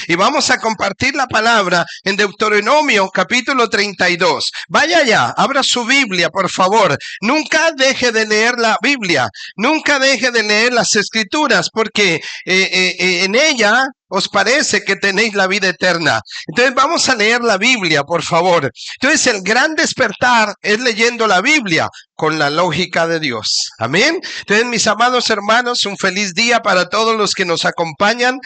y vamos a compartir la palabra en Deuteronomio capítulo 32. Vaya allá, abra su Biblia, por favor. Nunca deje de leer la Biblia, nunca deje de leer las Escrituras, porque en ella os parece que tenéis la vida eterna. Entonces vamos a leer la Biblia, por favor. Entonces el gran despertar es leyendo la Biblia con la lógica de Dios. Amén. Entonces, mis amados hermanos, un feliz día para todos los que nos acompañan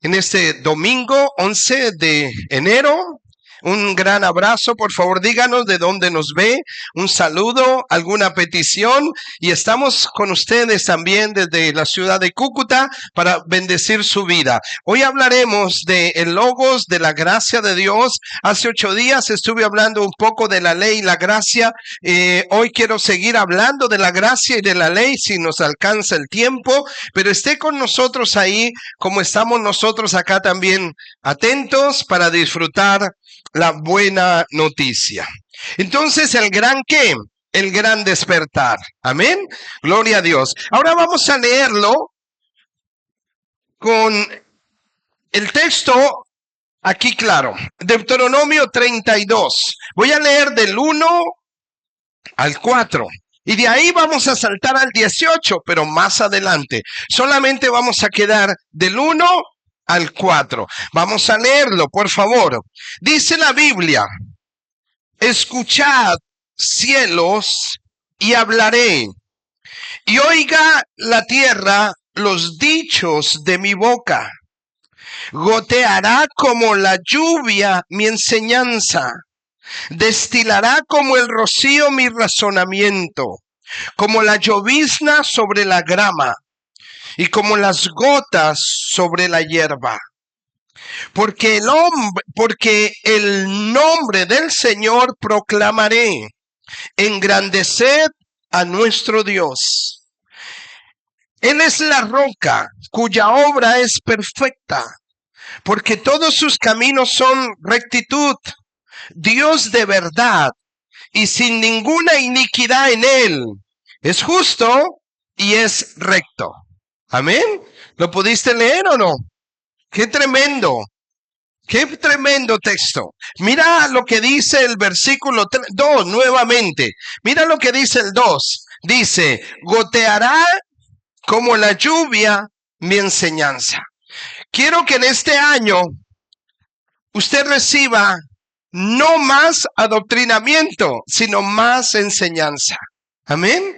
en este domingo 11 de enero. Un gran abrazo, por favor díganos de dónde nos ve, un saludo, alguna petición, y estamos con ustedes también desde la ciudad de Cúcuta para bendecir su vida. Hoy hablaremos de el logos de la gracia de Dios. Hace 8 días estuve hablando un poco de la ley y la gracia. Hoy quiero seguir hablando de la gracia y de la ley si nos alcanza el tiempo, pero esté con nosotros ahí como estamos nosotros acá también, atentos para disfrutar la buena noticia. Entonces, el gran ¿qué? El gran despertar. Amén. Gloria a Dios. Ahora vamos a leerlo con el texto aquí claro. Deuteronomio 32. Voy a leer del 1 al 4. Y de ahí vamos a saltar al 18, pero más adelante. Solamente vamos a quedar del 1 al 4. Vamos a leerlo, por favor. Dice la Biblia: escuchad, cielos, y hablaré, y oiga la tierra los dichos de mi boca. Goteará como la lluvia mi enseñanza, destilará como el rocío mi razonamiento, como la llovizna sobre la grama, y como las gotas sobre la hierba. Porque el nombre del Señor proclamaré, engrandeced a nuestro Dios. Él es la roca cuya obra es perfecta, porque todos sus caminos son rectitud. Dios de verdad y sin ninguna iniquidad en él. Es justo y es recto. Amén. ¿Lo pudiste leer o no? Qué tremendo texto. Mira lo que dice el versículo 2 nuevamente. Mira lo que dice el 2. Dice: goteará como la lluvia mi enseñanza. Quiero que en este año usted reciba no más adoctrinamiento, sino más enseñanza. Amén.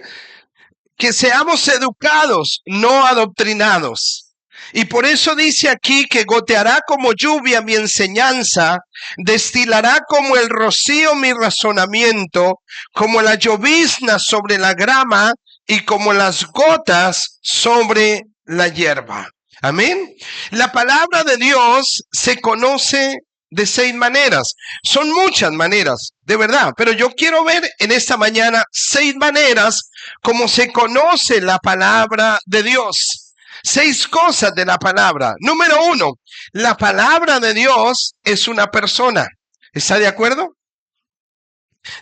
Que seamos educados, no adoctrinados. Y por eso dice aquí que goteará como lluvia mi enseñanza, destilará como el rocío mi razonamiento, como la llovizna sobre la grama y como las gotas sobre la hierba. Amén. La palabra de Dios se conoce de 6 maneras. Son muchas maneras, de verdad, pero yo quiero ver en esta mañana 6 maneras como se conoce la palabra de Dios. 6 cosas de la palabra. Número 1, la palabra de Dios es una persona. ¿Está de acuerdo?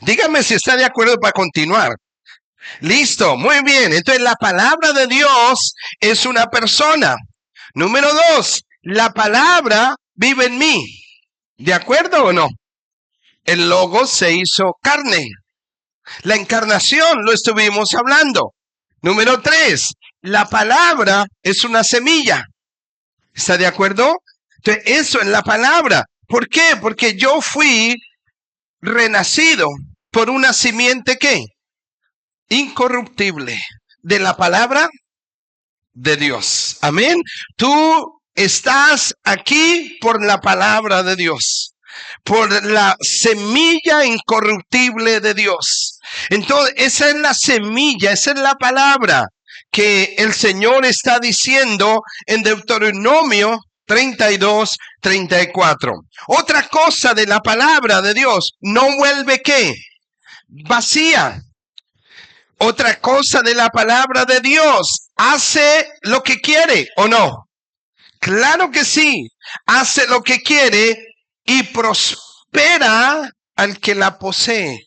Dígame si está de acuerdo para continuar. Listo, muy bien. Entonces la palabra de Dios es una persona. Número 2, la palabra vive en mí. ¿De acuerdo o no? El Logos se hizo carne. La encarnación lo estuvimos hablando. Número 3, la palabra es una semilla. ¿Está de acuerdo? Entonces, eso es la palabra. ¿Por qué? Porque yo fui renacido por una simiente ¿qué? Incorruptible de la palabra de Dios. Amén. Tú estás aquí por la palabra de Dios, por la semilla incorruptible de Dios. Entonces, esa es la semilla, esa es la palabra que el Señor está diciendo en Deuteronomio 32, 34. Otra cosa de la palabra de Dios, no vuelve ¿qué? Vacía. Otra cosa de la palabra de Dios, hace lo que quiere o no. Claro que sí, hace lo que quiere y prospera al que la posee.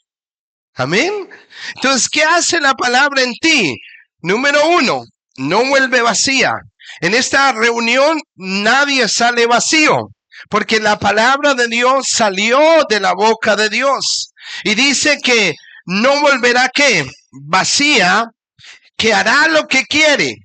Amén. Entonces, ¿qué hace la palabra en ti? Número 1, no vuelve vacía. En esta reunión nadie sale vacío, porque la palabra de Dios salió de la boca de Dios. Y dice que no volverá ¿qué? Vacía, que hará lo que quiere,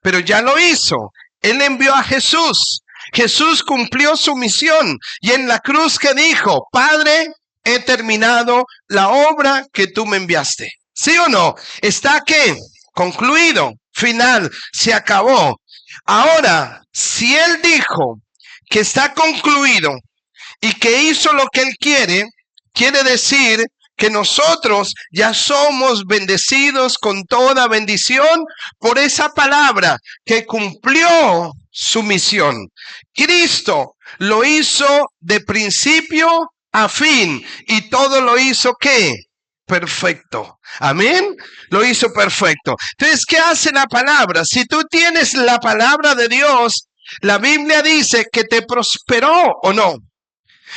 pero ya lo hizo. Él envió a Jesús. Jesús cumplió su misión y en la cruz que dijo, Padre, he terminado la obra que tú me enviaste. ¿Sí o no? Está ¿qué? Concluido, final, se acabó. Ahora, si Él dijo que está concluido y que hizo lo que Él quiere decir que nosotros ya somos bendecidos con toda bendición por esa palabra que cumplió su misión. Cristo lo hizo de principio a fin y todo lo hizo ¿qué? Perfecto. Amén. Lo hizo perfecto. Entonces, ¿qué hace la palabra? Si tú tienes la palabra de Dios, la Biblia dice que te prosperó o no.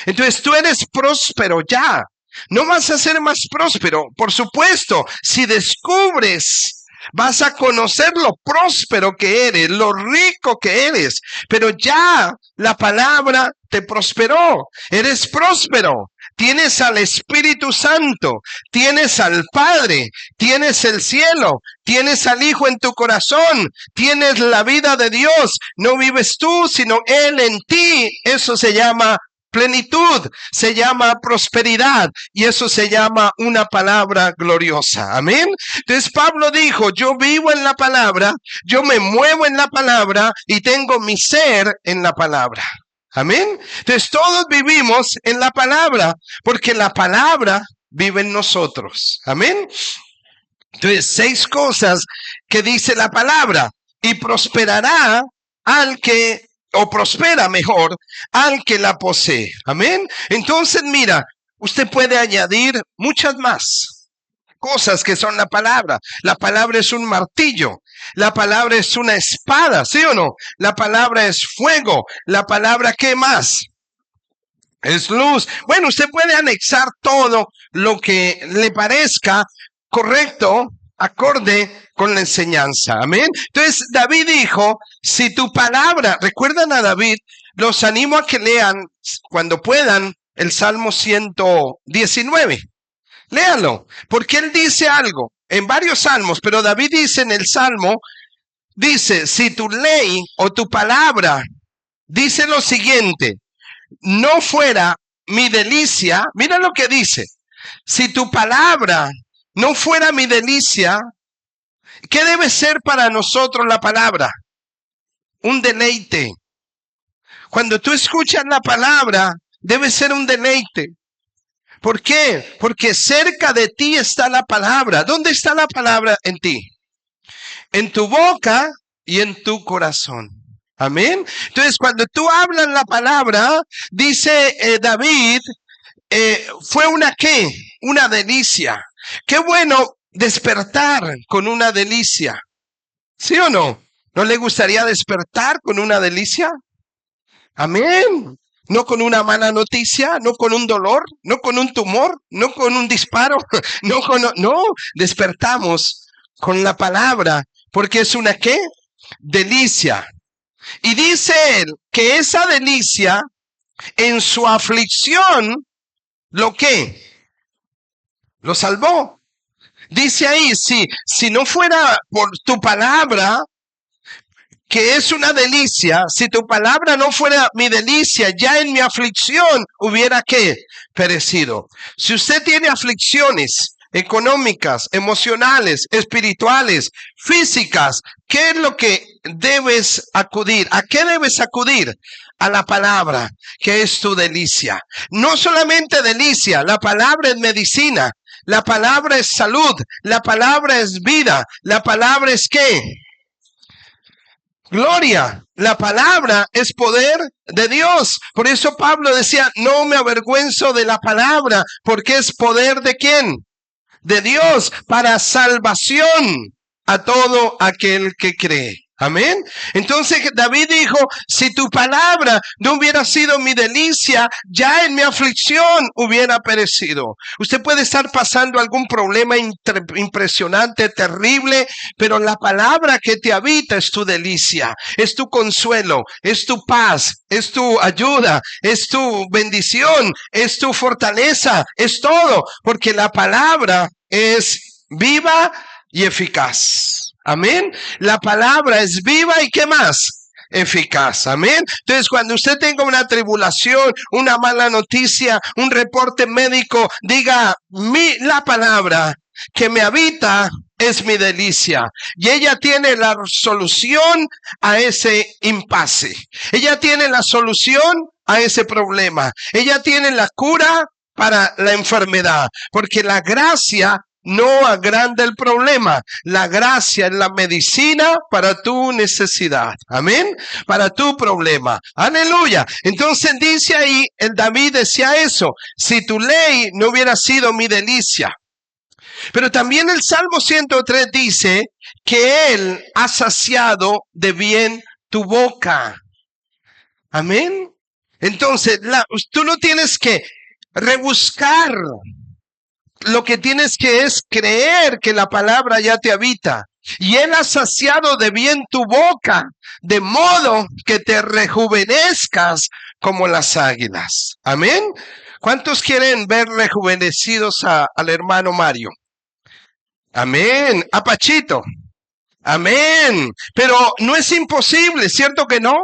Entonces tú eres próspero ya. No vas a ser más próspero. Por supuesto, si descubres, vas a conocer lo próspero que eres, lo rico que eres. Pero ya la palabra te prosperó. Eres próspero. Tienes al Espíritu Santo, tienes al Padre, tienes el cielo, tienes al Hijo en tu corazón, tienes la vida de Dios. No vives tú, sino Él en ti. Eso se llama plenitud, se llama prosperidad y eso se llama una palabra gloriosa. Amén. Entonces Pablo dijo, yo vivo en la palabra, yo me muevo en la palabra y tengo mi ser en la palabra. Amén. Entonces todos vivimos en la palabra porque la palabra vive en nosotros. Amén. Entonces 6 cosas que dice la palabra y prosperará al que o prospera mejor al que la posee. Amén. Entonces, mira, usted puede añadir muchas más cosas que son la palabra. La palabra es un martillo. La palabra es una espada, ¿sí o no? La palabra es fuego. La palabra, ¿qué más? Es luz. Bueno, usted puede anexar todo lo que le parezca correcto, acorde con la enseñanza. Amén. Entonces David dijo, si tu palabra, recuerdan a David, los animo a que lean cuando puedan el Salmo 119. Léanlo, porque él dice algo en varios salmos, pero David dice en el Salmo, dice, si tu ley o tu palabra dice lo siguiente, no fuera mi delicia, mira lo que dice, si tu palabra no fuera mi delicia, ¿qué debe ser para nosotros la palabra? Un deleite. Cuando tú escuchas la palabra, debe ser un deleite. ¿Por qué? Porque cerca de ti está la palabra. ¿Dónde está la palabra en ti? En tu boca y en tu corazón. Amén. Entonces, cuando tú hablas la palabra, dice David, fue una ¿qué? Una delicia. Qué bueno despertar con una delicia. ¿Sí o no? ¿No le gustaría despertar con una delicia? Amén. No con una mala noticia, no con un dolor, no con un tumor, no con un disparo, no, despertamos con la palabra, porque es una ¿qué? Delicia. Y dice él que esa delicia en su aflicción, ¿lo qué? Lo salvó. Dice ahí, si no fuera por tu palabra, que es una delicia, si tu palabra no fuera mi delicia, ya en mi aflicción hubiera ¿qué? Perecido. Si usted tiene aflicciones económicas, emocionales, espirituales, físicas, ¿qué es lo que debes acudir? ¿A qué debes acudir? A la palabra, que es tu delicia. No solamente delicia, la palabra es medicina, la palabra es salud, la palabra es vida, la palabra es ¿qué? Gloria, la palabra es poder de Dios. Por eso Pablo decía, no me avergüenzo de la palabra, porque es poder de ¿quién? De Dios, para salvación a todo aquel que cree. Amén. Entonces David dijo, si tu palabra no hubiera sido mi delicia, ya en mi aflicción hubiera perecido. Usted puede estar pasando algún problema impresionante, terrible, pero la palabra que te habita es tu delicia, es tu consuelo, es tu paz, es tu ayuda, es tu bendición, es tu fortaleza, es todo, porque la palabra es viva y eficaz. Amén. La palabra es viva y ¿qué más? Eficaz. Amén. Entonces, cuando usted tenga una tribulación, una mala noticia, un reporte médico, diga, la palabra que me habita es mi delicia. Y ella tiene la solución a ese impasse. Ella tiene la solución a ese problema. Ella tiene la cura para la enfermedad. Porque la gracia no agranda el problema. La gracia es la medicina para tu necesidad. Amén. Para tu problema. Aleluya. Entonces dice ahí, el David decía eso. Si tu ley no hubiera sido mi delicia. Pero también el Salmo 103 dice que Él ha saciado de bien tu boca. Amén. Entonces, tú no tienes que rebuscar. Lo que tienes que es creer que la palabra ya te habita. Y Él ha saciado de bien tu boca, de modo que te rejuvenezcas como las águilas. Amén. ¿Cuántos quieren ver rejuvenecidos al hermano Mario? Amén. A Pachito. Amén. Pero no es imposible, ¿cierto que no?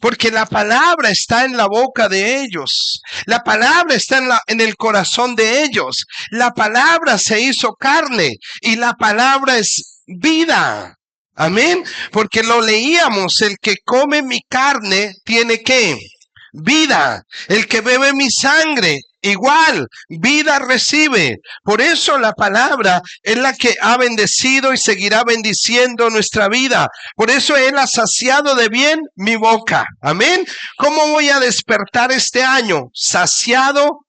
Porque la palabra está en la boca de ellos. La palabra está en el corazón de ellos. La palabra se hizo carne y la palabra es vida. Amén. Porque lo leíamos, el que come mi carne tiene ¿qué? Vida. El que bebe mi sangre, igual, vida recibe. Por eso la palabra es la que ha bendecido y seguirá bendiciendo nuestra vida. Por eso Él ha saciado de bien mi boca. Amén. ¿Cómo voy a despertar este año? Saciado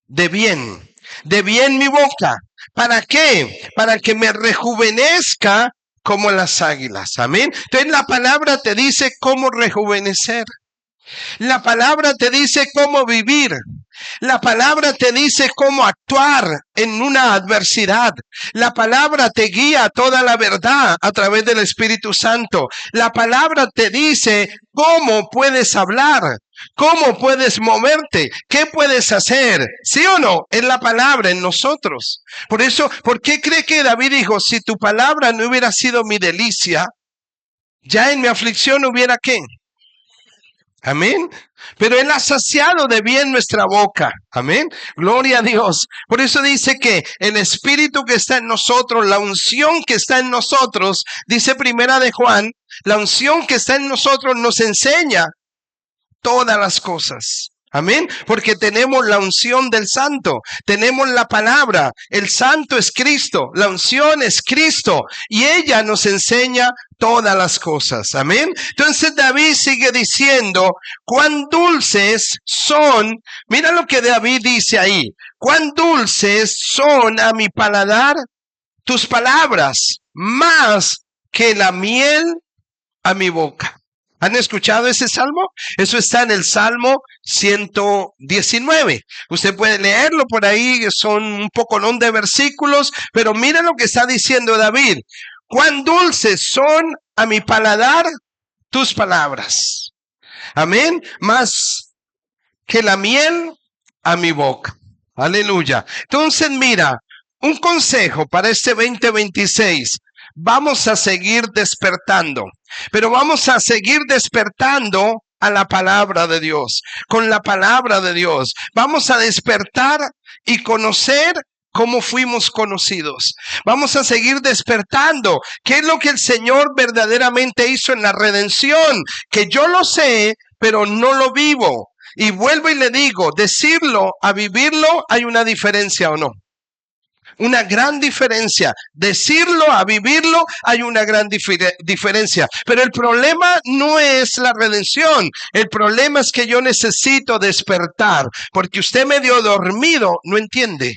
de bien mi boca. ¿Para qué? Para que me rejuvenezca como las águilas. Amén. Entonces la palabra te dice cómo rejuvenecer. La palabra te dice cómo vivir. La palabra te dice cómo actuar en una adversidad. La palabra te guía a toda la verdad a través del Espíritu Santo. La palabra te dice cómo puedes hablar, cómo puedes moverte, qué puedes hacer. ¿Sí o no? Es la palabra en nosotros. Por eso, ¿por qué cree que David dijo, si tu palabra no hubiera sido mi delicia, ya en mi aflicción hubiera qué? Amén. Pero Él ha saciado de bien nuestra boca. Amén. Gloria a Dios. Por eso dice que el Espíritu que está en nosotros, la unción que está en nosotros, dice Primera de Juan, la unción que está en nosotros nos enseña todas las cosas. Amén. Porque tenemos la unción del Santo. Tenemos la palabra. El Santo es Cristo. La unción es Cristo. Y ella nos enseña todas las cosas. Amén. Entonces David sigue diciendo, cuán dulces son. Mira lo que David dice ahí. Cuán dulces son a mi paladar tus palabras, más que la miel a mi boca. ¿Han escuchado ese salmo? Eso está en el Salmo 119. Usted puede leerlo por ahí, son un poconón de versículos, pero miren lo que está diciendo David. Cuán dulces son a mi paladar tus palabras. Amén. Más que la miel a mi boca. Aleluya. Entonces mira, un consejo para este 2026. Vamos a seguir despertando, pero vamos a seguir despertando a la palabra de Dios, con la palabra de Dios. Vamos a despertar y conocer cómo fuimos conocidos. Vamos a seguir despertando. ¿Qué es lo que el Señor verdaderamente hizo en la redención? Que yo lo sé, pero no lo vivo. Y vuelvo y le digo, decirlo a vivirlo, ¿hay una diferencia o no? Una gran diferencia. Decirlo a vivirlo, hay una gran diferencia. Pero el problema no es la redención. El problema es que yo necesito despertar. Porque usted medio dormido no entiende.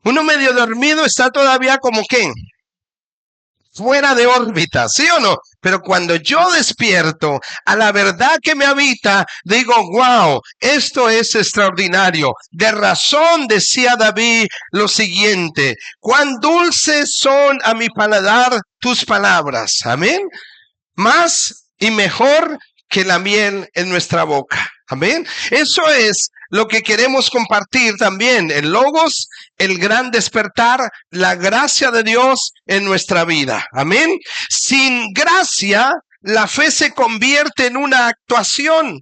Uno medio dormido está todavía como ¿qué? fuera de órbita, ¿sí o no? Pero cuando yo despierto a la verdad que me habita, digo, wow, esto es extraordinario. De razón decía David lo siguiente: cuán dulces son a mi paladar tus palabras. Amén. Más y mejor que la miel en nuestra boca. Amén. Eso es lo que queremos compartir también. El Logos, el gran despertar, la gracia de Dios en nuestra vida. Amén. Sin gracia, la fe se convierte en una actuación.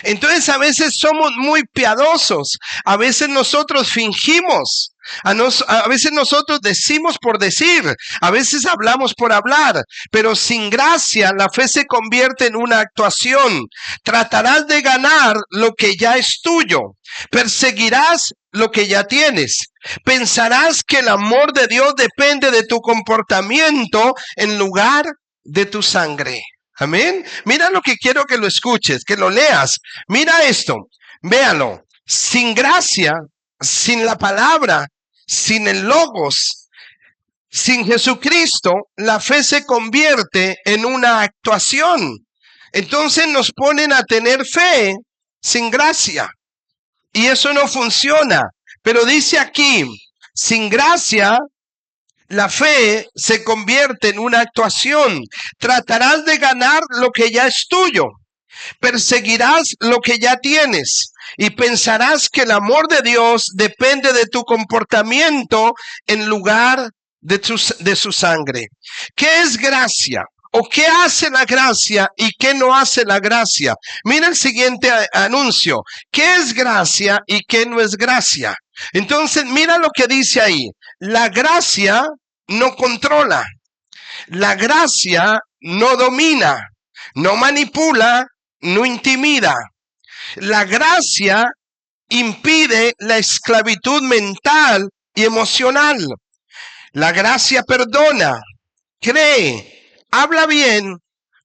Entonces a veces somos muy piadosos, a veces nosotros fingimos, a veces nosotros decimos por decir, a veces hablamos por hablar, pero sin gracia la fe se convierte en una actuación. Tratarás de ganar lo que ya es tuyo, perseguirás lo que ya tienes, pensarás que el amor de Dios depende de tu comportamiento en lugar de tu sangre. Amén. Mira lo que quiero que lo escuches, que lo leas. Mira esto, véalo. Sin gracia, sin la palabra, sin el Logos, sin Jesucristo, la fe se convierte en una actuación. Entonces nos ponen a tener fe sin gracia. Y eso no funciona. Pero dice aquí, sin gracia, la fe se convierte en una actuación. Tratarás de ganar lo que ya es tuyo. Perseguirás lo que ya tienes. Y pensarás que el amor de Dios depende de tu comportamiento en lugar de su sangre. ¿Qué es gracia? ¿O qué hace la gracia y qué no hace la gracia? Mira el siguiente anuncio. ¿Qué es gracia y qué no es gracia? Entonces, mira lo que dice ahí. La gracia no controla. La gracia no domina, no manipula, no intimida. La gracia impide la esclavitud mental y emocional. La gracia perdona, cree, habla bien,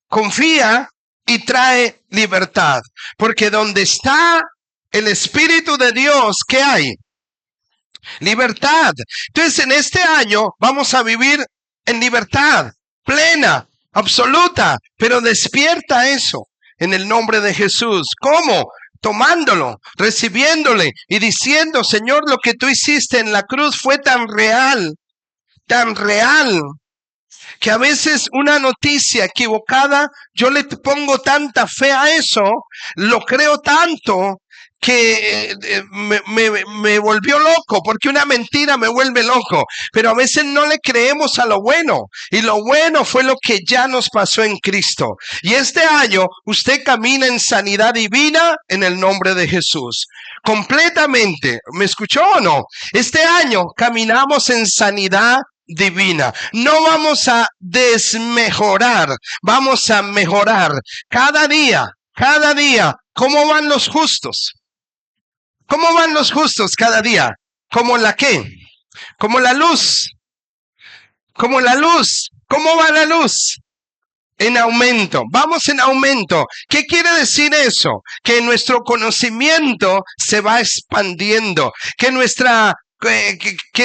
confía y trae libertad. Porque donde está el Espíritu de Dios, ¿qué hay? Libertad. Entonces en este año vamos a vivir en libertad plena, absoluta, pero despierta eso en el nombre de Jesús. ¿Cómo? Tomándolo, recibiéndole y diciendo: Señor, lo que tú hiciste en la cruz fue tan real, que a veces una noticia equivocada, yo le pongo tanta fe a eso, lo creo tanto, que me volvió loco, porque una mentira me vuelve loco. Pero a veces no le creemos a lo bueno, y lo bueno fue lo que ya nos pasó en Cristo. Y este año usted camina en sanidad divina en el nombre de Jesús, completamente. ¿Me escuchó o no? Este año caminamos en sanidad divina. No vamos a desmejorar, vamos a mejorar cada día. ¿Cómo van los justos? ¿Cómo van los justos cada día? ¿Como la qué? Como la luz. Como la luz. ¿Cómo va la luz? En aumento. Vamos en aumento. ¿Qué quiere decir eso? Que nuestro conocimiento se va expandiendo. Que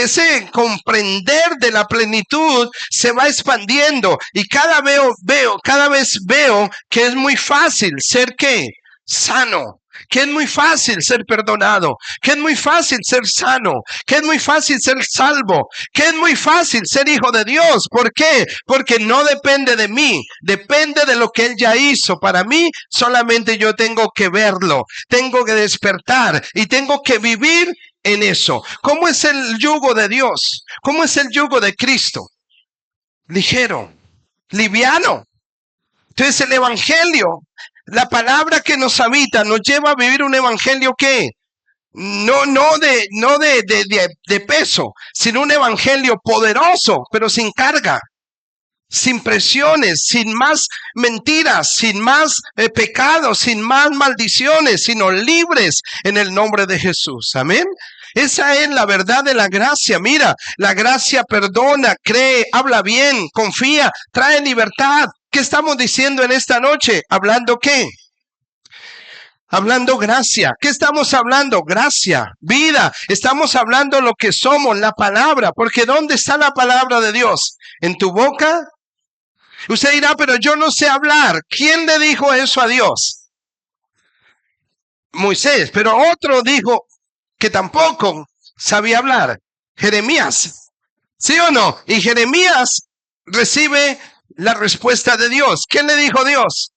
ese comprender de la plenitud se va expandiendo. Y cada vez veo que es muy fácil ser ¿qué? Sano. Que es muy fácil ser perdonado, que es muy fácil ser sano, que es muy fácil ser salvo, que es muy fácil ser hijo de Dios. ¿Por qué? Porque no depende de mí, depende de lo que Él ya hizo para mí. Solamente yo tengo que verlo, tengo que despertar y tengo que vivir en eso. ¿Cómo es el yugo de Dios? ¿Cómo es el yugo de Cristo? Ligero, liviano. Entonces el evangelio, la palabra que nos habita, nos lleva a vivir un evangelio que no de peso, sino un evangelio poderoso, pero sin carga, sin presiones, sin más mentiras, sin más pecados, sin más maldiciones, sino libres en el nombre de Jesús. Amén. Esa es la verdad de la gracia. Mira, la gracia perdona, cree, habla bien, confía, trae libertad. ¿Qué estamos diciendo en esta noche? ¿Hablando qué? Hablando gracia. ¿Qué estamos hablando? Gracia, vida. Estamos hablando lo que somos, la palabra. Porque ¿dónde está la palabra de Dios? ¿En tu boca? Usted dirá, pero yo no sé hablar. ¿Quién le dijo eso a Dios? Moisés. Pero otro dijo que tampoco sabía hablar. Jeremías. ¿Sí o no? Y Jeremías recibe la respuesta de Dios. ¿Qué le dijo Dios?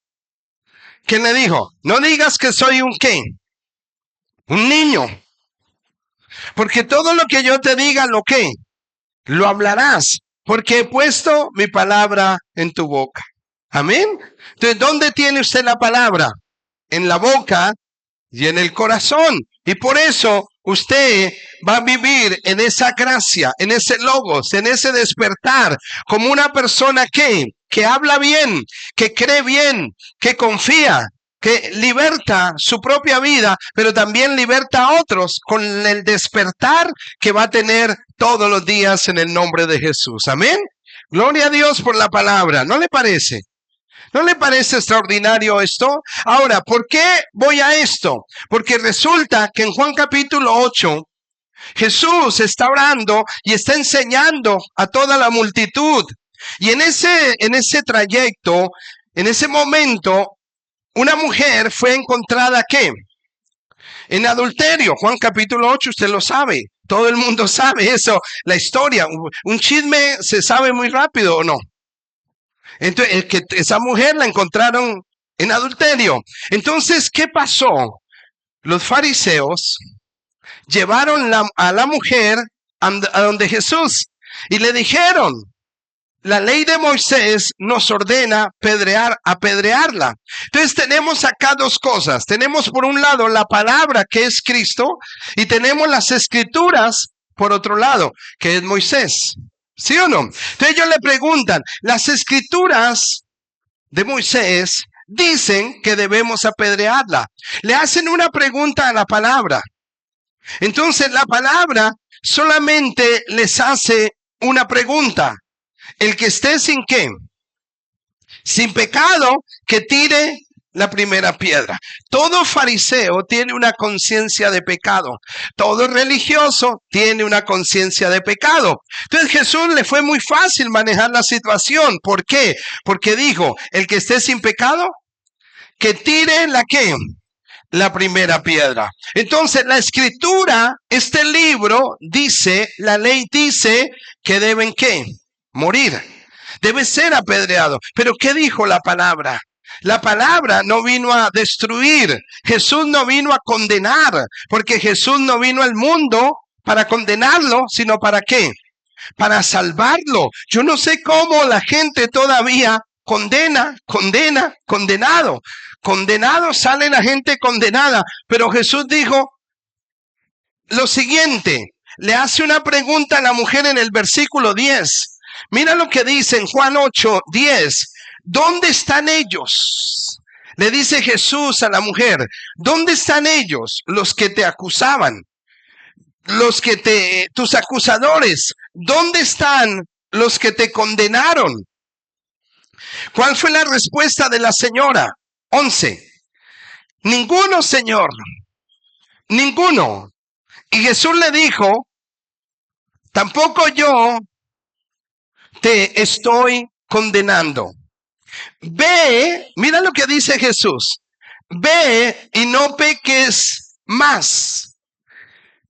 ¿Qué le dijo? No digas que soy un ¿qué? Un niño. Porque todo lo que yo te diga, ¿lo qué? Lo hablarás. Porque he puesto mi palabra en tu boca. Amén. Entonces, ¿dónde tiene usted la palabra? En la boca y en el corazón. Y por eso usted va a vivir en esa gracia, en ese logos, en ese despertar, como una persona que habla bien, que cree bien, que confía, que liberta su propia vida, pero también liberta a otros con el despertar que va a tener todos los días en el nombre de Jesús. Amén. Gloria a Dios por la palabra. ¿No le parece? ¿No le parece extraordinario esto? Ahora, ¿por qué voy a esto? Porque resulta que en Juan capítulo 8, Jesús está orando y está enseñando a toda la multitud. Y en ese trayecto, en ese momento, una mujer fue encontrada, ¿qué? En adulterio. Juan capítulo 8, usted lo sabe. Todo el mundo sabe eso, la historia. Un chisme se sabe muy rápido, ¿o no? Entonces, esa mujer la encontraron en adulterio. Entonces, ¿qué pasó? Los fariseos llevaron a la mujer a donde Jesús y le dijeron, la ley de Moisés nos ordena apedrearla. Entonces tenemos acá dos cosas. Tenemos por un lado la palabra que es Cristo y tenemos las escrituras por otro lado, que es Moisés. ¿Sí o no? Entonces ellos le preguntan, las escrituras de Moisés dicen que debemos apedrearla. Le hacen una pregunta a la palabra. Entonces la palabra solamente les hace una pregunta. El que esté sin ¿qué? Sin pecado, que tire la primera piedra. Todo fariseo tiene una conciencia de pecado. Todo religioso tiene una conciencia de pecado. Entonces Jesús le fue muy fácil manejar la situación. ¿Por qué? Porque dijo, el que esté sin pecado, que tire la ¿qué? La primera piedra. Entonces la escritura, este libro dice, la ley dice que deben ¿qué? Morir. Debe ser apedreado. Pero ¿qué dijo la palabra? La palabra no vino a destruir. Jesús no vino a condenar, porque Jesús no vino al mundo para condenarlo, sino ¿para qué? Para salvarlo. Yo no sé cómo la gente todavía condenado. Condenado sale la gente condenada. Pero Jesús dijo lo siguiente. Le hace una pregunta a la mujer en el versículo 10. Mira lo que dice en Juan 8, 10. ¿Dónde están ellos? Le dice Jesús a la mujer, ¿dónde están ellos? Los que te acusaban, tus acusadores, ¿dónde están los que te condenaron? ¿Cuál fue la respuesta de la señora? 11. Ninguno, Señor, ninguno. Y Jesús le dijo, tampoco yo te estoy condenando. Ve, mira lo que dice Jesús. Ve y no peques más.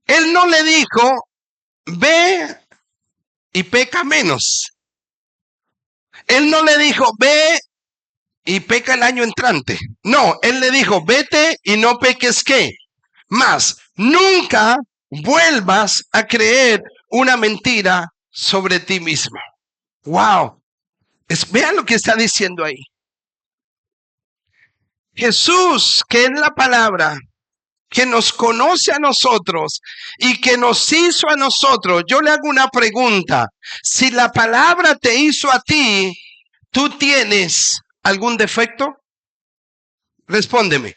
Él no le dijo, ve y peca menos. Él no le dijo, ve y peca el año entrante. No, él le dijo, vete y no peques ¿qué? Más. Nunca vuelvas a creer una mentira sobre ti mismo. Wow. Vean lo que está diciendo ahí. Jesús, que es la palabra, que nos conoce a nosotros y que nos hizo a nosotros. Yo le hago una pregunta. Si la palabra te hizo a ti, ¿tú tienes algún defecto? Respóndeme.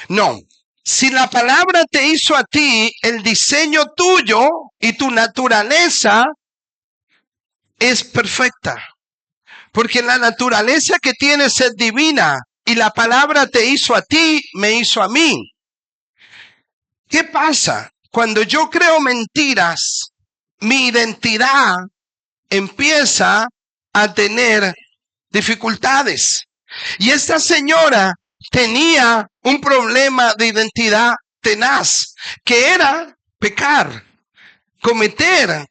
No. Si la palabra te hizo a ti, el diseño tuyo y tu naturaleza es perfecta. Porque la naturaleza que tienes es divina. y la palabra te hizo a ti, me hizo a mí. ¿Qué pasa? Cuando yo creo mentiras, mi identidad empieza a tener dificultades. Y esta señora tenía un problema de identidad tenaz, que era pecar, cometer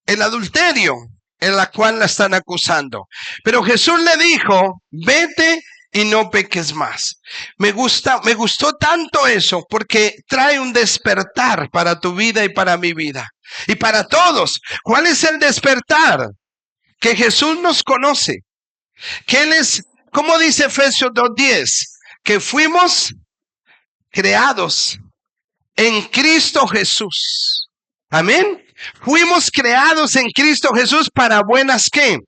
el adulterio en la cual la están acusando. Pero Jesús le dijo, vete y no peques más. Me gustó tanto eso, porque trae un despertar para tu vida y para mi vida. Y para todos. ¿Cuál es el despertar? Que Jesús nos conoce. Que Él es, como dice Efesios 2:10, que fuimos creados en Cristo Jesús. Amén. Fuimos creados en Cristo Jesús para buenas ¿qué?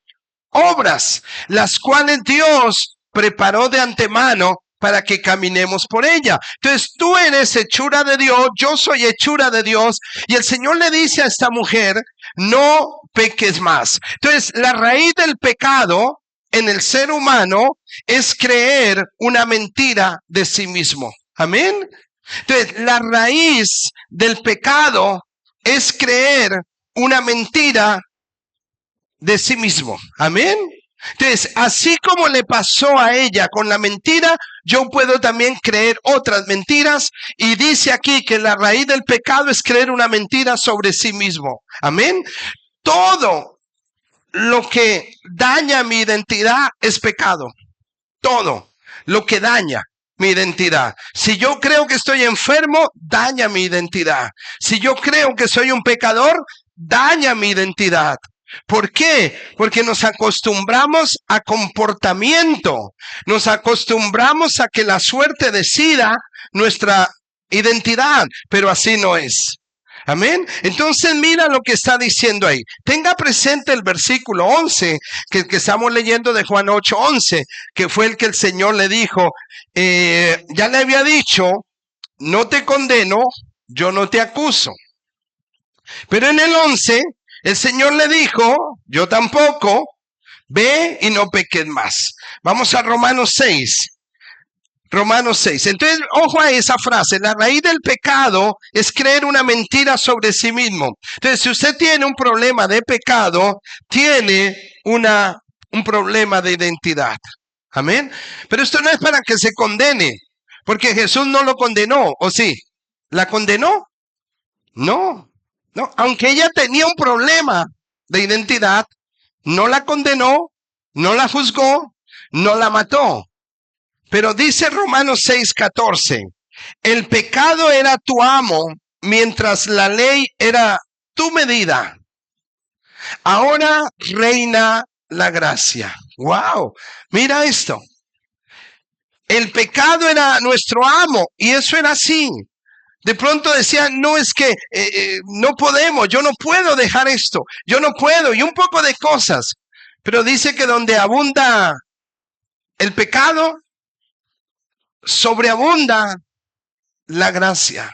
Obras, las cuales Dios preparó de antemano para que caminemos por ella. Entonces tú eres hechura de Dios, yo soy hechura de Dios, y el Señor le dice a esta mujer, no peques más. Entonces la raíz del pecado en el ser humano es creer una mentira de sí mismo. Amén. Entonces la raíz del pecado es creer una mentira de sí mismo. Amén. Entonces, así como le pasó a ella con la mentira, yo puedo también creer otras mentiras. Y dice aquí que la raíz del pecado es creer una mentira sobre sí mismo. Amén. Todo lo que daña mi identidad es pecado. Todo lo que daña mi identidad. Si yo creo que estoy enfermo, daña mi identidad. Si yo creo que soy un pecador, daña mi identidad. ¿Por qué? Porque nos acostumbramos a comportamiento. Nos acostumbramos a que la suerte decida nuestra identidad, pero así no es. Amén. Entonces mira lo que está diciendo ahí. Tenga presente el versículo 11 que estamos leyendo de Juan 8:11, que fue el que el Señor le dijo, ya le había dicho, no te condeno, yo no te acuso. Pero en el 11, el Señor le dijo, yo tampoco, ve y no peques más. Vamos a Romanos 6. Romanos 6. Entonces, ojo a esa frase. La raíz del pecado es creer una mentira sobre sí mismo. Entonces, si usted tiene un problema de pecado, tiene un problema de identidad. Amén. Pero esto no es para que se condene, porque Jesús no lo condenó, ¿o sí? ¿La condenó? No. No, aunque ella tenía un problema de identidad, no la condenó, no la juzgó, no la mató. Pero dice Romanos 6:14, el pecado era tu amo mientras la ley era tu medida. Ahora reina la gracia. ¡Wow! Mira esto. El pecado era nuestro amo y eso era así. De pronto decían, no, es que no podemos, yo no puedo dejar esto, yo no puedo, y un poco de cosas. Pero dice que donde abunda el pecado, sobreabunda la gracia.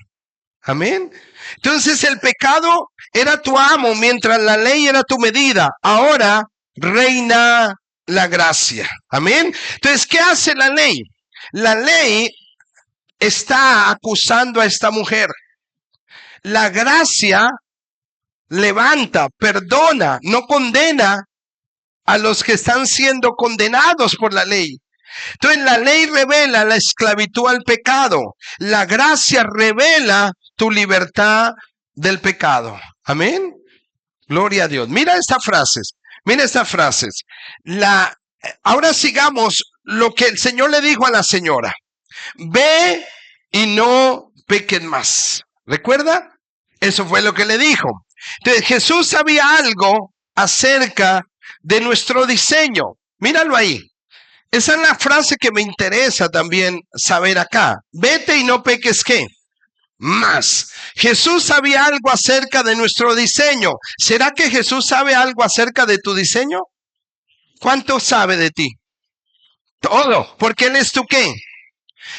Amén. Entonces el pecado era tu amo mientras la ley era tu medida. Ahora reina la gracia. Amén. Entonces, ¿qué hace la ley? La ley está acusando a esta mujer. La gracia levanta, perdona, no condena a los que están siendo condenados por la ley. Entonces la ley revela la esclavitud al pecado. La gracia revela tu libertad del pecado. Amén. Gloria a Dios. Mira estas frases. Mira estas frases. Ahora sigamos lo que el Señor le dijo a la señora. Ve y no pequen más. ¿Recuerda? Eso fue lo que le dijo. Entonces Jesús sabía algo acerca de nuestro diseño. Míralo ahí. Esa es la frase que me interesa también saber acá. Vete y no peques ¿qué? Más. Jesús sabía algo acerca de nuestro diseño. ¿Será que Jesús sabe algo acerca de tu diseño? ¿Cuánto sabe de ti? Todo. Porque Él es tu ¿qué?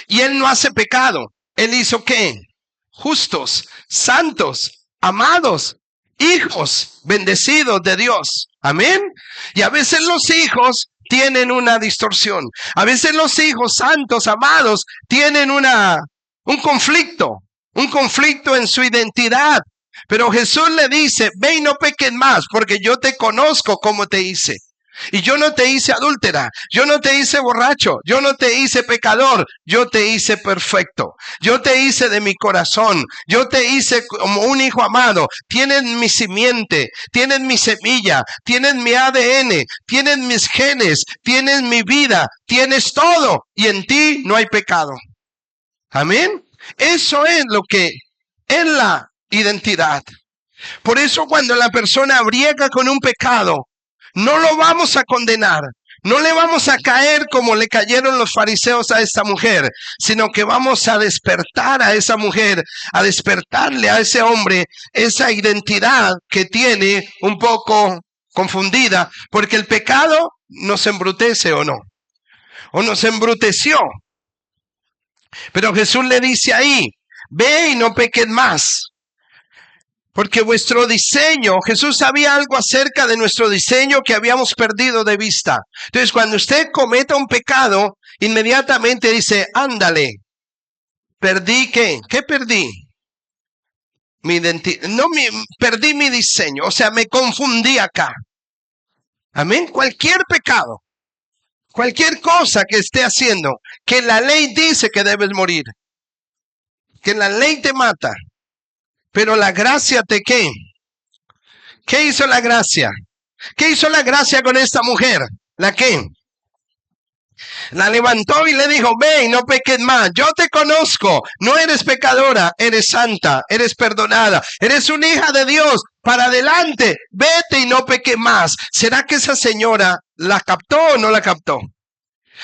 Y Él no hace pecado. Él hizo ¿qué? Justos, santos, amados, hijos bendecidos de Dios. Amén. Y a veces los hijos tienen una distorsión. A veces los hijos santos, amados, tienen un conflicto en su identidad. Pero Jesús le dice, ve y no peques más, porque yo te conozco como te hice. Y yo no te hice adúltera, yo no te hice borracho, yo no te hice pecador, yo te hice perfecto, yo te hice de mi corazón, yo te hice como un hijo amado. Tienes mi simiente, tienes mi semilla, tienes mi ADN, tienes mis genes, tienes mi vida, tienes todo y en ti no hay pecado. Amén. Eso es lo que es la identidad. Por eso cuando la persona briega con un pecado, no lo vamos a condenar, no le vamos a caer como le cayeron los fariseos a esta mujer, sino que vamos a despertar a esa mujer, a despertarle a ese hombre esa identidad que tiene un poco confundida, porque el pecado nos embrutece o no, o nos embruteció. Pero Jesús le dice ahí, ve y no peques más. Porque vuestro diseño, Jesús sabía algo acerca de nuestro diseño que habíamos perdido de vista. Entonces, cuando usted cometa un pecado, inmediatamente dice, ándale, ¿perdí qué? ¿Qué perdí? Mi identidad, perdí mi diseño, o sea, me confundí acá. Amén. Cualquier pecado, cualquier cosa que esté haciendo, que la ley dice que debes morir, que la ley te mata. Pero la gracia te ¿qué? ¿Qué hizo la gracia? ¿Qué hizo la gracia con esta mujer? ¿La qué? La levantó y le dijo, ve y no peques más. Yo te conozco. No eres pecadora, eres santa, eres perdonada. Eres una hija de Dios. Para adelante, vete y no peques más. ¿Será que esa señora la captó o no la captó?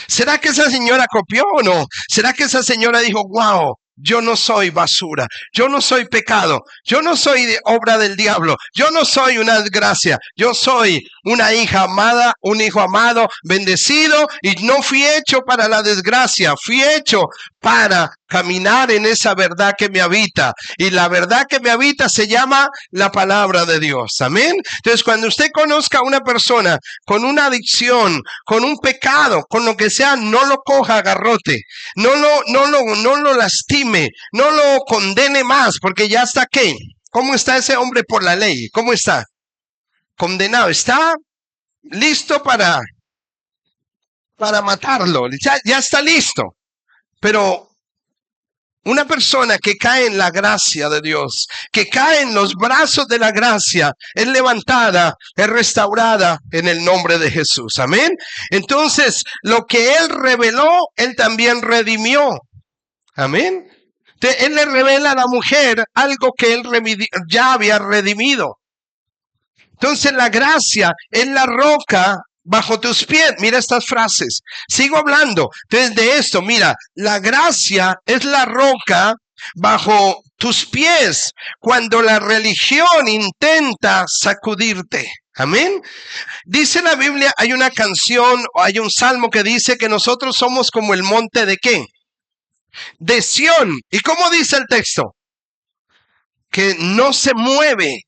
¿Será que esa señora copió o no? ¿Será que esa señora dijo, wow, yo no soy basura, yo no soy pecado, yo no soy obra del diablo, yo no soy una desgracia, yo soy una hija amada, un hijo amado, bendecido, y no fui hecho para la desgracia, fui hecho para caminar en esa verdad que me habita, y la verdad que me habita se llama la palabra de Dios. Amén. Entonces, cuando usted conozca a una persona con una adicción, con un pecado, con lo que sea, no lo coja a garrote, no lo lastime, no lo condene más, porque ya está ¿qué? ¿Cómo está ese hombre por la ley? ¿Cómo está? Condenado, está listo para matarlo, ya está listo. Pero una persona que cae en la gracia de Dios, que cae en los brazos de la gracia, es levantada, es restaurada en el nombre de Jesús. Amén. Entonces, lo que Él reveló, Él también redimió. Amén. Él le revela a la mujer algo que Él ya había redimido. Entonces, la gracia es la roca bajo tus pies. Mira estas frases. Sigo hablando desde esto. Mira, la gracia es la roca bajo tus pies cuando la religión intenta sacudirte. Amén. Dice la Biblia, hay una canción o hay un salmo que dice que nosotros somos como el monte de ¿qué? De Sión. ¿Y cómo dice el texto? Que no se mueve,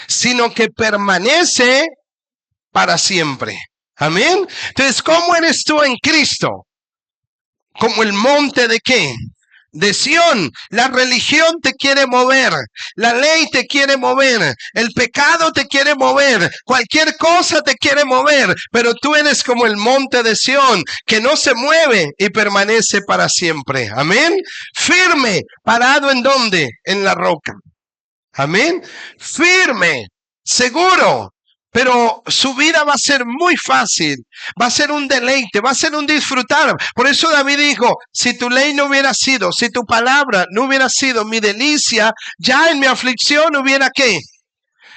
sino que permanece para siempre. Amén. Entonces, ¿cómo eres tú en Cristo? Como el monte de ¿qué? De Sión. La religión te quiere mover, la ley te quiere mover, el pecado te quiere mover, cualquier cosa te quiere mover, pero tú eres como el monte de Sión, que no se mueve y permanece para siempre. Amén. Firme, parado ¿en dónde? En la roca. Amén. Firme, seguro. Pero su vida va a ser muy fácil, va a ser un deleite, va a ser un disfrutar. Por eso David dijo, si tu ley no hubiera sido, si tu palabra no hubiera sido mi delicia, ya en mi aflicción hubiera ¿qué?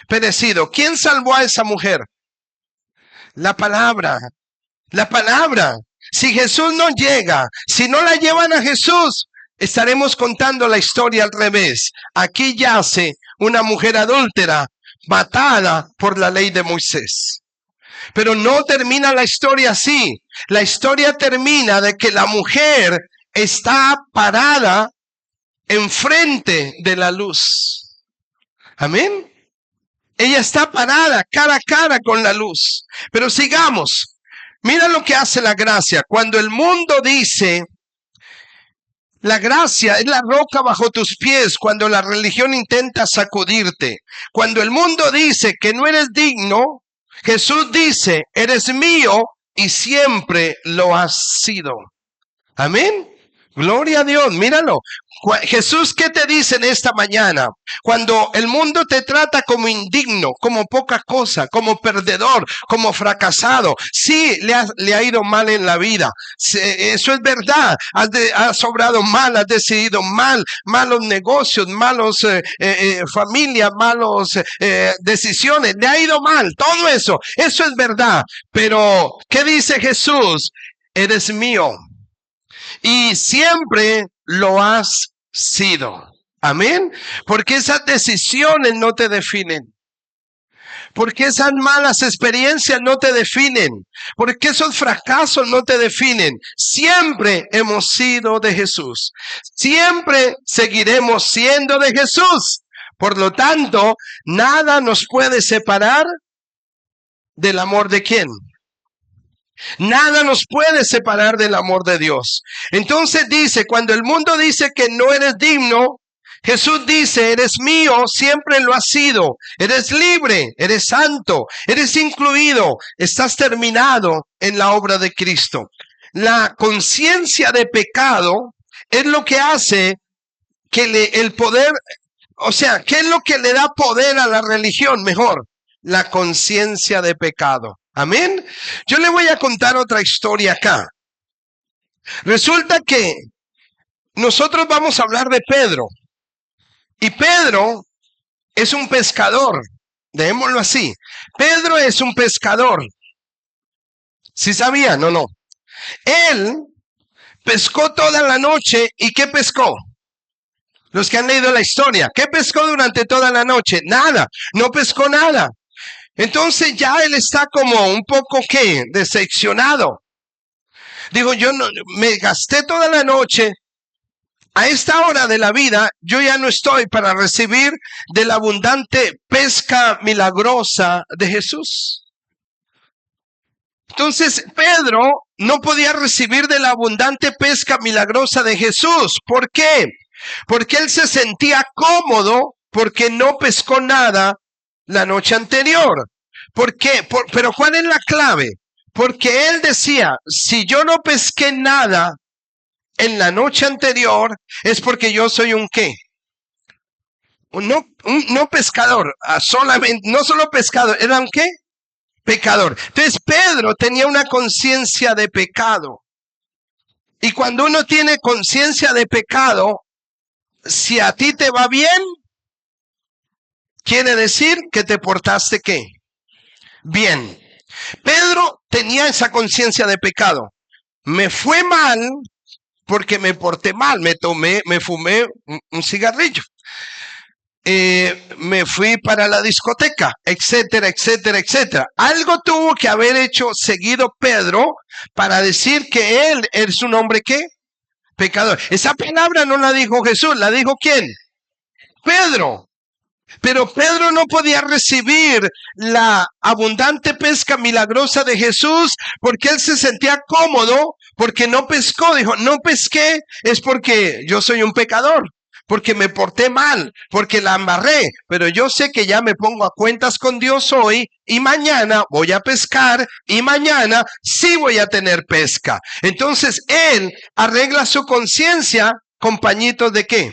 Perecido. ¿Quién salvó a esa mujer? La palabra, la palabra. Si Jesús no llega, si no la llevan a Jesús, estaremos contando la historia al revés. Aquí yace una mujer adúltera, matada por la ley de Moisés. Pero no termina la historia así. La historia termina de que la mujer está parada enfrente de la luz. Amén. Ella está parada cara a cara con la luz. Pero sigamos. Mira lo que hace la gracia. Cuando el mundo dice, la gracia es la roca bajo tus pies, cuando la religión intenta sacudirte. Cuando el mundo dice que no eres digno, Jesús dice, eres mío y siempre lo has sido. Amén. Gloria a Dios, míralo. Jesús, ¿qué te dice en esta mañana? Cuando el mundo te trata como indigno, como poca cosa, como perdedor, como fracasado. Sí, le ha ido mal en la vida. Eso es verdad. Has obrado mal, has decidido mal, malos negocios, malos familias, malos decisiones. Le ha ido mal, todo eso. Eso es verdad. Pero, ¿qué dice Jesús? Eres mío. Y siempre lo has sido. Amén. Porque esas decisiones no te definen. Porque esas malas experiencias no te definen. Porque esos fracasos no te definen. Siempre hemos sido de Jesús. Siempre seguiremos siendo de Jesús. Por lo tanto, nada nos puede separar del amor de ¿quién? Nada nos puede separar del amor de Dios. Entonces dice, cuando el mundo dice que no eres digno, Jesús dice, eres mío, siempre lo has sido. Eres libre, eres santo, eres incluido, estás terminado en la obra de Cristo. La conciencia de pecado es lo que hace que el poder, o sea, ¿qué es lo que le da poder a la religión? Mejor, la conciencia de pecado. Amén. Yo le voy a contar otra historia acá. Resulta que nosotros vamos a hablar de Pedro. Y Pedro es un pescador. Dejémoslo así. Pedro es un pescador. ¿Sí sabía? No. Él pescó toda la noche. ¿Y qué pescó? Los que han leído la historia. ¿Qué pescó durante toda la noche? Nada. No pescó nada. Entonces ya él está como un poco, ¿qué? Decepcionado. Digo, yo no, me gasté toda la noche. A esta hora de la vida, yo ya no estoy para recibir de la abundante pesca milagrosa de Jesús. Entonces, Pedro no podía recibir de la abundante pesca milagrosa de Jesús. ¿Por qué? Porque él se sentía cómodo porque no pescó nada la noche anterior. ¿Por qué? Pero ¿cuál es la clave? Porque él decía, si yo no pesqué nada en la noche anterior, es porque yo soy un ¿qué? No pescador, solamente, no solo pescador, ¿era un qué? Pecador. Entonces Pedro tenía una conciencia de pecado. Y cuando uno tiene conciencia de pecado, si a ti te va bien, quiere decir que te portaste ¿qué? Bien. Pedro tenía esa conciencia de pecado. Me fue mal porque me porté mal, me fumé un cigarrillo. Me fui para la discoteca, etcétera, etcétera, etcétera. Algo tuvo que haber hecho seguido Pedro para decir que él es un hombre ¿qué? Pecador. Esa palabra no la dijo Jesús, la dijo ¿quién? Pedro. Pero Pedro no podía recibir la abundante pesca milagrosa de Jesús porque él se sentía cómodo, porque no pescó. Dijo, no pesqué es porque yo soy un pecador, porque me porté mal, porque la embarré. Pero yo sé que ya me pongo a cuentas con Dios hoy y mañana voy a pescar y mañana sí voy a tener pesca. Entonces él arregla su conciencia con pañitos de ¿qué?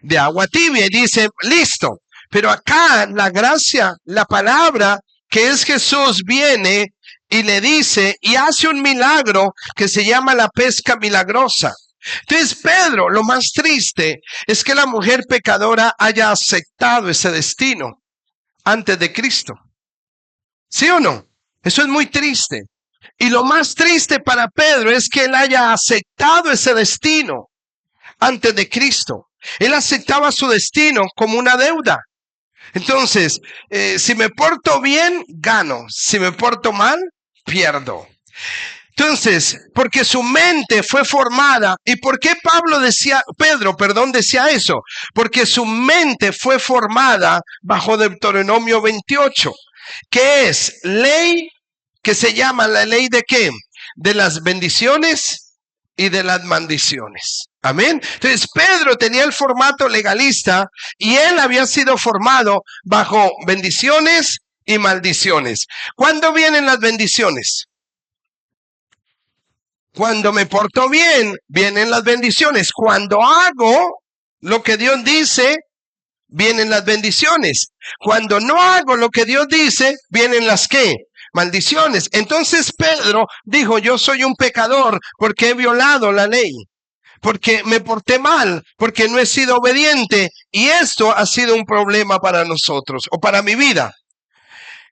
De agua tibia y dice, listo. Pero acá la gracia, la palabra que es Jesús viene y le dice y hace un milagro que se llama la pesca milagrosa. Entonces Pedro, lo más triste es que la mujer pecadora haya aceptado ese destino antes de Cristo. ¿Sí o no? Eso es muy triste. Y lo más triste para Pedro es que él haya aceptado ese destino antes de Cristo. Él aceptaba su destino como una deuda. Entonces, si me porto bien, gano. Si me porto mal, pierdo. Entonces, porque su mente fue formada. ¿Y por qué Pedro decía eso? Porque su mente fue formada bajo Deuteronomio 28, que es ley que se llama la ley de ¿qué? De las bendiciones y de las maldiciones. Amén. Entonces Pedro tenía el formato legalista y él había sido formado bajo bendiciones y maldiciones. ¿Cuándo vienen las bendiciones? Cuando me porto bien, vienen las bendiciones. Cuando hago lo que Dios dice, vienen las bendiciones. Cuando no hago lo que Dios dice, vienen las ¿qué? Maldiciones. Entonces Pedro dijo, yo soy un pecador porque he violado la ley, porque me porté mal, porque no he sido obediente, y esto ha sido un problema para nosotros o para mi vida.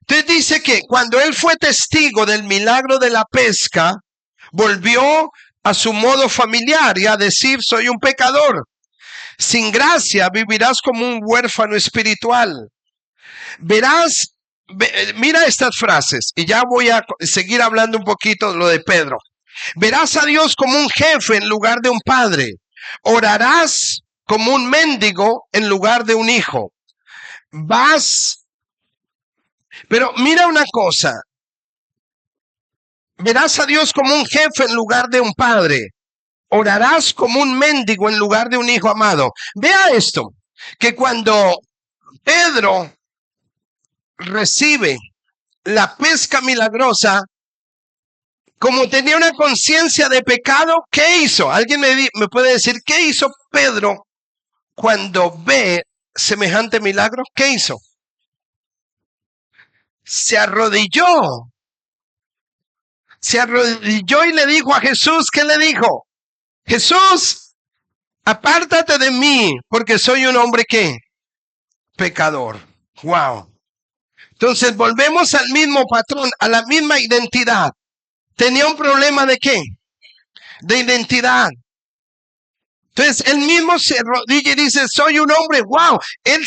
Entonces dice que cuando él fue testigo del milagro de la pesca, volvió a su modo familiar y a decir, soy un pecador. Sin gracia vivirás como un huérfano espiritual. Verás, mira estas frases y ya voy a seguir hablando un poquito de lo de Pedro. Verás a Dios como un jefe en lugar de un padre. Orarás como un mendigo en lugar de un hijo. Pero mira una cosa. Verás a Dios como un jefe en lugar de un padre. Orarás como un mendigo en lugar de un hijo amado. Vea esto, que cuando Pedro recibe la pesca milagrosa, como tenía una conciencia de pecado, ¿qué hizo? ¿Alguien me puede decir qué hizo Pedro cuando ve semejante milagro? ¿Qué hizo? Se arrodilló y le dijo a Jesús, ¿qué le dijo? Jesús, apártate de mí, porque soy un hombre ¿qué? Pecador. Wow. Entonces volvemos al mismo patrón, a la misma identidad. Tenía un problema de ¿qué? De identidad. Entonces él mismo se arrodilla y dice, soy un hombre. Wow. Él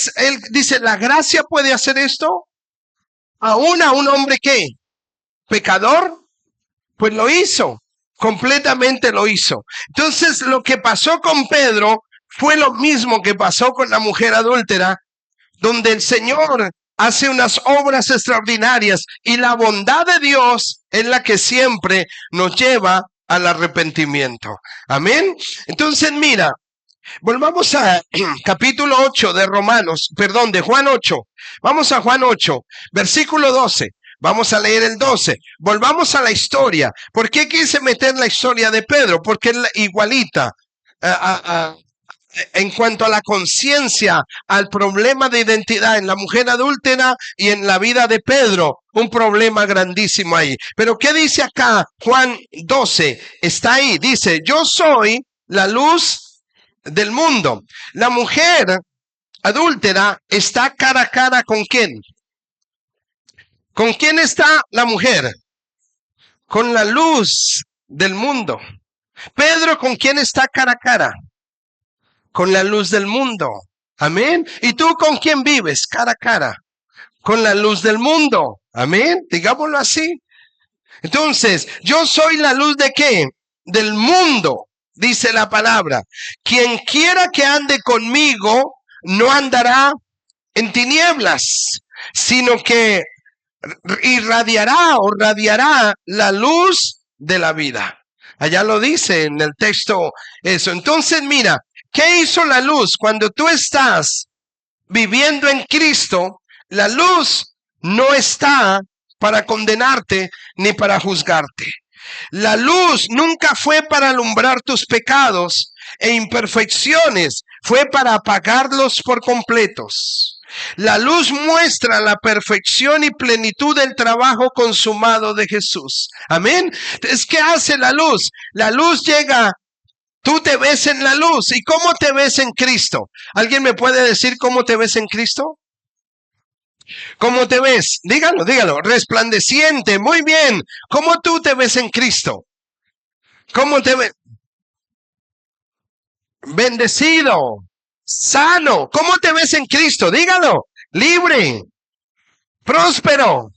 dice, ¿la gracia puede hacer esto? Aún a un hombre ¿qué? Pecador. Pues lo hizo. Completamente lo hizo. Entonces lo que pasó con Pedro fue lo mismo que pasó con la mujer adúltera, donde el Señor hace unas obras extraordinarias y la bondad de Dios es la que siempre nos lleva al arrepentimiento. Amén. Entonces mira, volvamos a capítulo 8 de de Juan 8. Vamos a Juan 8, versículo 12. Vamos a leer el 12. Volvamos a la historia. ¿Por qué quise meter la historia de Pedro? Porque es igualita en cuanto a la conciencia, al problema de identidad en la mujer adúltera y en la vida de Pedro. Un problema grandísimo ahí. Pero ¿qué dice acá? Juan 12 está ahí. Dice, yo soy la luz del mundo. La mujer adúltera está cara a cara ¿con quién? ¿Con quién está la mujer? Con la luz del mundo. Pedro, ¿con quién está cara a cara? Con la luz del mundo. Amén. ¿Y tú con quién vives cara a cara? Con la luz del mundo. Amén. Digámoslo así. Entonces, yo soy la luz de ¿qué? Del mundo, dice la palabra. Quien quiera que ande conmigo no andará en tinieblas, sino que radiará la luz de la vida. Allá lo dice en el texto eso. Entonces mira, ¿qué hizo la luz? Cuando tú estás viviendo en Cristo, la luz no está para condenarte ni para juzgarte. La luz nunca fue para alumbrar tus pecados e imperfecciones, fue para apagarlos por completos. La luz muestra la perfección y plenitud del trabajo consumado de Jesús. Amén. Entonces, ¿qué hace la luz? La luz llega, tú te ves en la luz. ¿Y cómo te ves en Cristo? ¿Alguien me puede decir cómo te ves en Cristo? ¿Cómo te ves? Dígalo. Resplandeciente. Muy bien. ¿Cómo tú te ves en Cristo? ¿Cómo te ves? Bendecido. Sano. ¿Cómo te ves en Cristo? Dígalo. Libre. Próspero.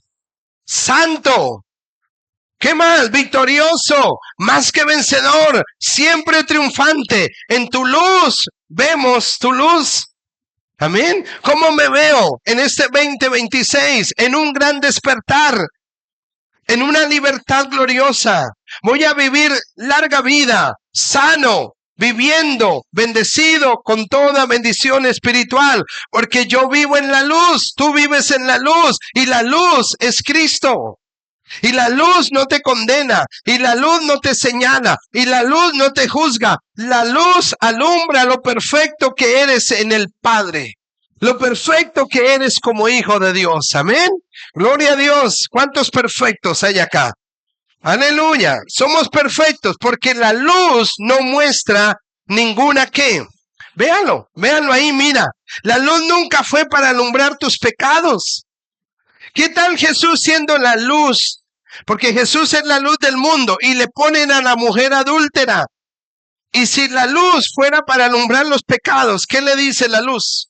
Santo. ¿Qué más? Victorioso. Más que vencedor. Siempre triunfante. En tu luz. Vemos tu luz. Amén. ¿Cómo me veo en este 2026? En un gran despertar. en una libertad gloriosa. Voy a vivir larga vida, sano, viviendo, bendecido con toda bendición espiritual, porque yo vivo en la luz, tú vives en la luz, y la luz es Cristo. Y la luz no te condena, y la luz no te señala, y la luz no te juzga. La luz alumbra lo perfecto que eres en el Padre, lo perfecto que eres como hijo de Dios. Amén. Gloria a Dios. ¿Cuántos perfectos hay acá? Aleluya. Somos perfectos porque la luz no muestra ninguna qué. Véanlo ahí, mira. La luz nunca fue para alumbrar tus pecados. ¿Qué tal Jesús siendo la luz? Porque Jesús es la luz del mundo y le ponen a la mujer adúltera. Y si la luz fuera para alumbrar los pecados, ¿qué le dice la luz?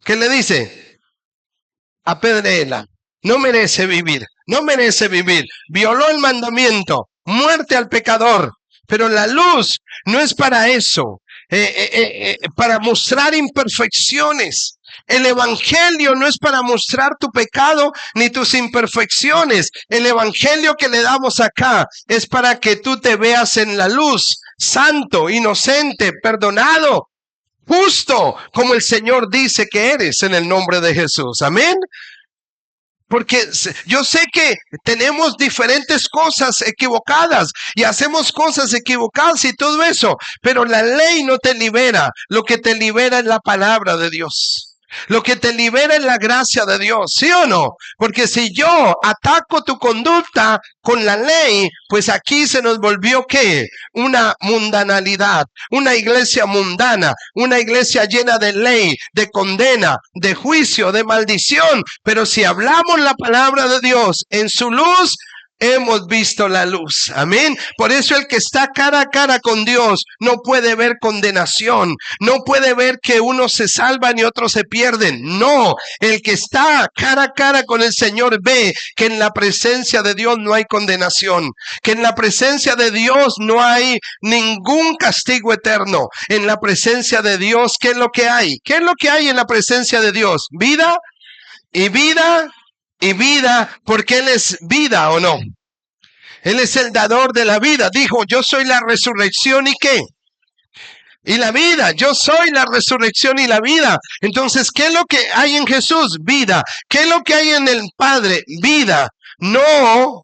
¿Qué le dice? Apedréela. No merece vivir. No merece vivir. Violó el mandamiento. Muerte al pecador. Pero la luz no es para eso. Para mostrar imperfecciones. El evangelio no es para mostrar tu pecado ni tus imperfecciones. El evangelio que le damos acá es para que tú te veas en la luz, santo, inocente, perdonado, justo, como el Señor dice que eres en el nombre de Jesús. Amén. Porque yo sé que tenemos diferentes cosas equivocadas y hacemos cosas equivocadas y todo eso, pero la ley no te libera. Lo que te libera es la palabra de Dios. Lo que te libera es la gracia de Dios, ¿sí o no? Porque si yo ataco tu conducta con la ley, pues aquí se nos volvió ¿qué? Una mundanalidad, una iglesia mundana, una iglesia llena de ley, de condena, de juicio, de maldición. Pero si hablamos la palabra de Dios en su luz, hemos visto la luz. Amén. Por eso el que está cara a cara con Dios no puede ver condenación. No puede ver que unos se salvan y otros se pierden. No, el que está cara a cara con el Señor ve que en la presencia de Dios no hay condenación. Que en la presencia de Dios no hay ningún castigo eterno. En la presencia de Dios, ¿qué es lo que hay? ¿Qué es lo que hay en la presencia de Dios? Vida y vida y vida, porque Él es vida, ¿o no? Él es el dador de la vida. Dijo, yo soy la resurrección y ¿qué? Y la vida. Yo soy la resurrección y la vida. Entonces, ¿qué es lo que hay en Jesús? Vida. ¿Qué es lo que hay en el Padre? Vida. No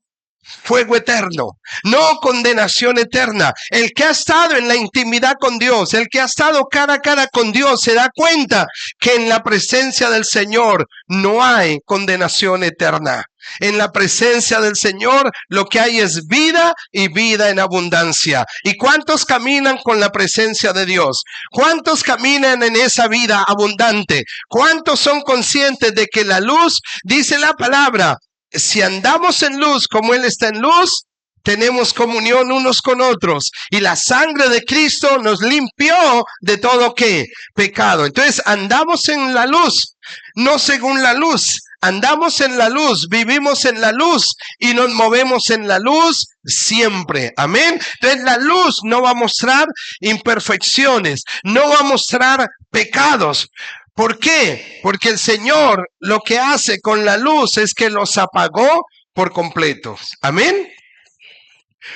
fuego eterno, no condenación eterna. El que ha estado en la intimidad con Dios, el que ha estado cara a cara con Dios, se da cuenta que en la presencia del Señor no hay condenación eterna. En la presencia del Señor lo que hay es vida y vida en abundancia. ¿Y cuántos caminan con la presencia de Dios? ¿Cuántos caminan en esa vida abundante? ¿Cuántos son conscientes de que la luz, dice la palabra, si andamos en luz como Él está en luz, tenemos comunión unos con otros y la sangre de Cristo nos limpió de todo ¿qué? Pecado. Entonces andamos en la luz, no según la luz. Andamos en la luz, vivimos en la luz y nos movemos en la luz siempre. Amén. Entonces la luz no va a mostrar imperfecciones, no va a mostrar pecados. ¿Por qué? Porque el Señor lo que hace con la luz es que los apagó por completo. Amén.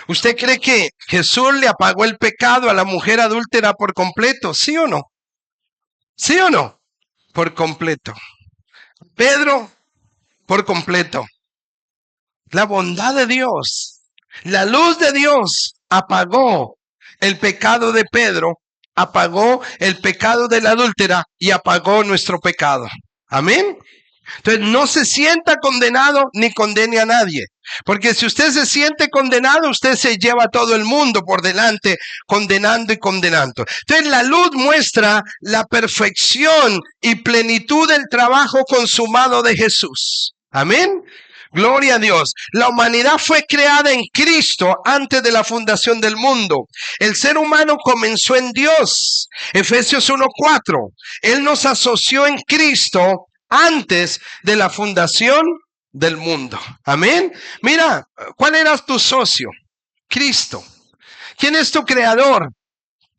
¿Usted cree que Jesús le apagó el pecado a la mujer adúltera por completo? ¿Sí o no? ¿Sí o no? Por completo. Pedro, por completo. La bondad de Dios, la luz de Dios apagó el pecado de Pedro, apagó el pecado de la adúltera y apagó nuestro pecado. Amén. Entonces no se sienta condenado ni condene a nadie. Porque si usted se siente condenado, usted se lleva a todo el mundo por delante, condenando y condenando. Entonces la luz muestra la perfección y plenitud del trabajo consumado de Jesús. Amén. Gloria a Dios. La humanidad fue creada en Cristo antes de la fundación del mundo. El ser humano comenzó en Dios. Efesios 1:4. Él nos asoció en Cristo antes de la fundación del mundo. Amén. Mira, ¿cuál era tu socio? Cristo. ¿Quién es tu creador?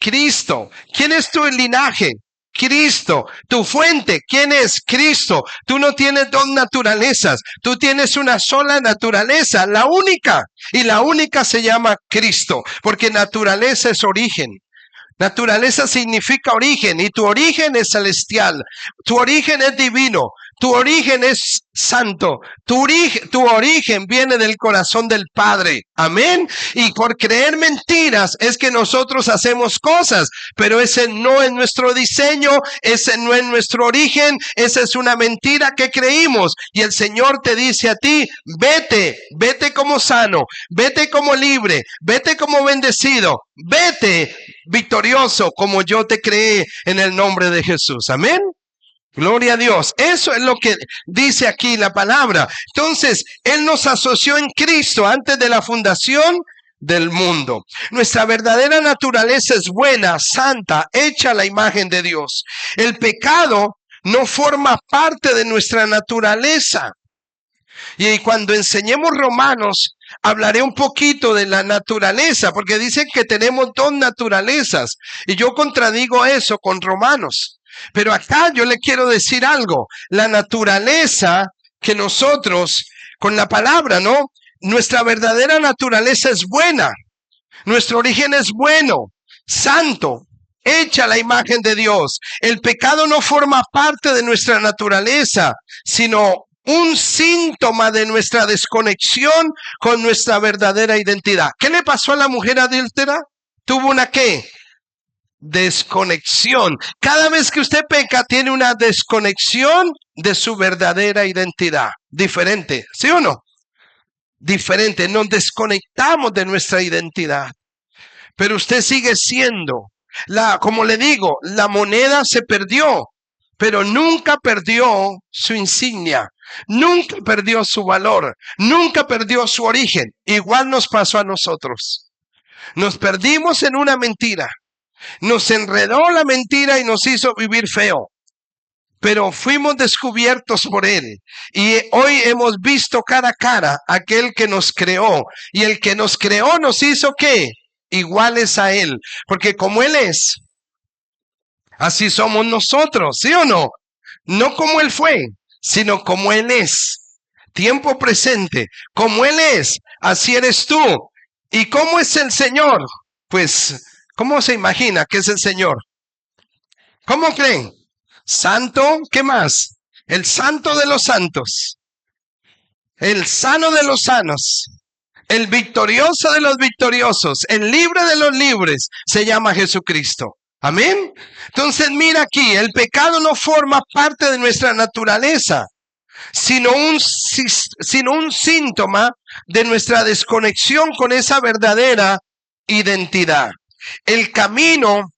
Cristo. ¿Quién es tu linaje? Cristo. Tu fuente, ¿quién es? Cristo. Tú no tienes dos naturalezas, tú tienes una sola naturaleza, la única. Y la única se llama Cristo, porque naturaleza es origen. Naturaleza significa origen y tu origen es celestial, tu origen es divino, tu origen es santo, tu origen viene del corazón del Padre. Amén. Y por creer mentiras es que nosotros hacemos cosas, pero ese no es nuestro diseño, ese no es nuestro origen, esa es una mentira que creímos. Y el Señor te dice a ti, vete como sano, vete como libre, vete como bendecido, vete victorioso como yo te creé en el nombre de Jesús. Amén. Gloria a Dios. Eso es lo que dice aquí la palabra. Entonces, Él nos asoció en Cristo antes de la fundación del mundo. Nuestra verdadera naturaleza es buena, santa, hecha a la imagen de Dios. El pecado no forma parte de nuestra naturaleza. Y cuando enseñemos Romanos, hablaré un poquito de la naturaleza, porque dicen que tenemos dos naturalezas. Y yo contradigo eso con Romanos. Pero acá yo le quiero decir algo. La naturaleza que nosotros, con la palabra, ¿no? Nuestra verdadera naturaleza es buena. Nuestro origen es bueno, santo, hecha a la imagen de Dios. El pecado no forma parte de nuestra naturaleza, sino un síntoma de nuestra desconexión con nuestra verdadera identidad. ¿Qué le pasó a la mujer adúltera? ¿Tuvo una qué? Desconexión. Cada vez que usted peca, tiene una desconexión de su verdadera identidad. Diferente, ¿sí o no? Diferente. Nos desconectamos de nuestra identidad. Pero usted sigue siendo, como le digo, la moneda se perdió, pero nunca perdió su insignia. Nunca perdió su valor, nunca perdió su origen. Igual nos pasó a nosotros. Nos perdimos en una mentira. Nos enredó la mentira y nos hizo vivir feo. Pero fuimos descubiertos por Él. Y hoy hemos visto cara a cara a aquel que nos creó. Y el que nos creó nos hizo ¿qué? Iguales a Él. Porque como Él es, así somos nosotros, ¿sí o no? No como Él fue, sino como Él es. Tiempo presente. Como Él es, así eres tú. ¿Y cómo es el Señor? Pues, ¿cómo se imagina que es el Señor? ¿Cómo creen? Santo, ¿qué más? El santo de los santos. El sano de los sanos. El victorioso de los victoriosos. El libre de los libres. Se llama Jesucristo. Amén. Entonces mira aquí, el pecado no forma parte de nuestra naturaleza, sino un síntoma de nuestra desconexión con esa verdadera identidad. El camino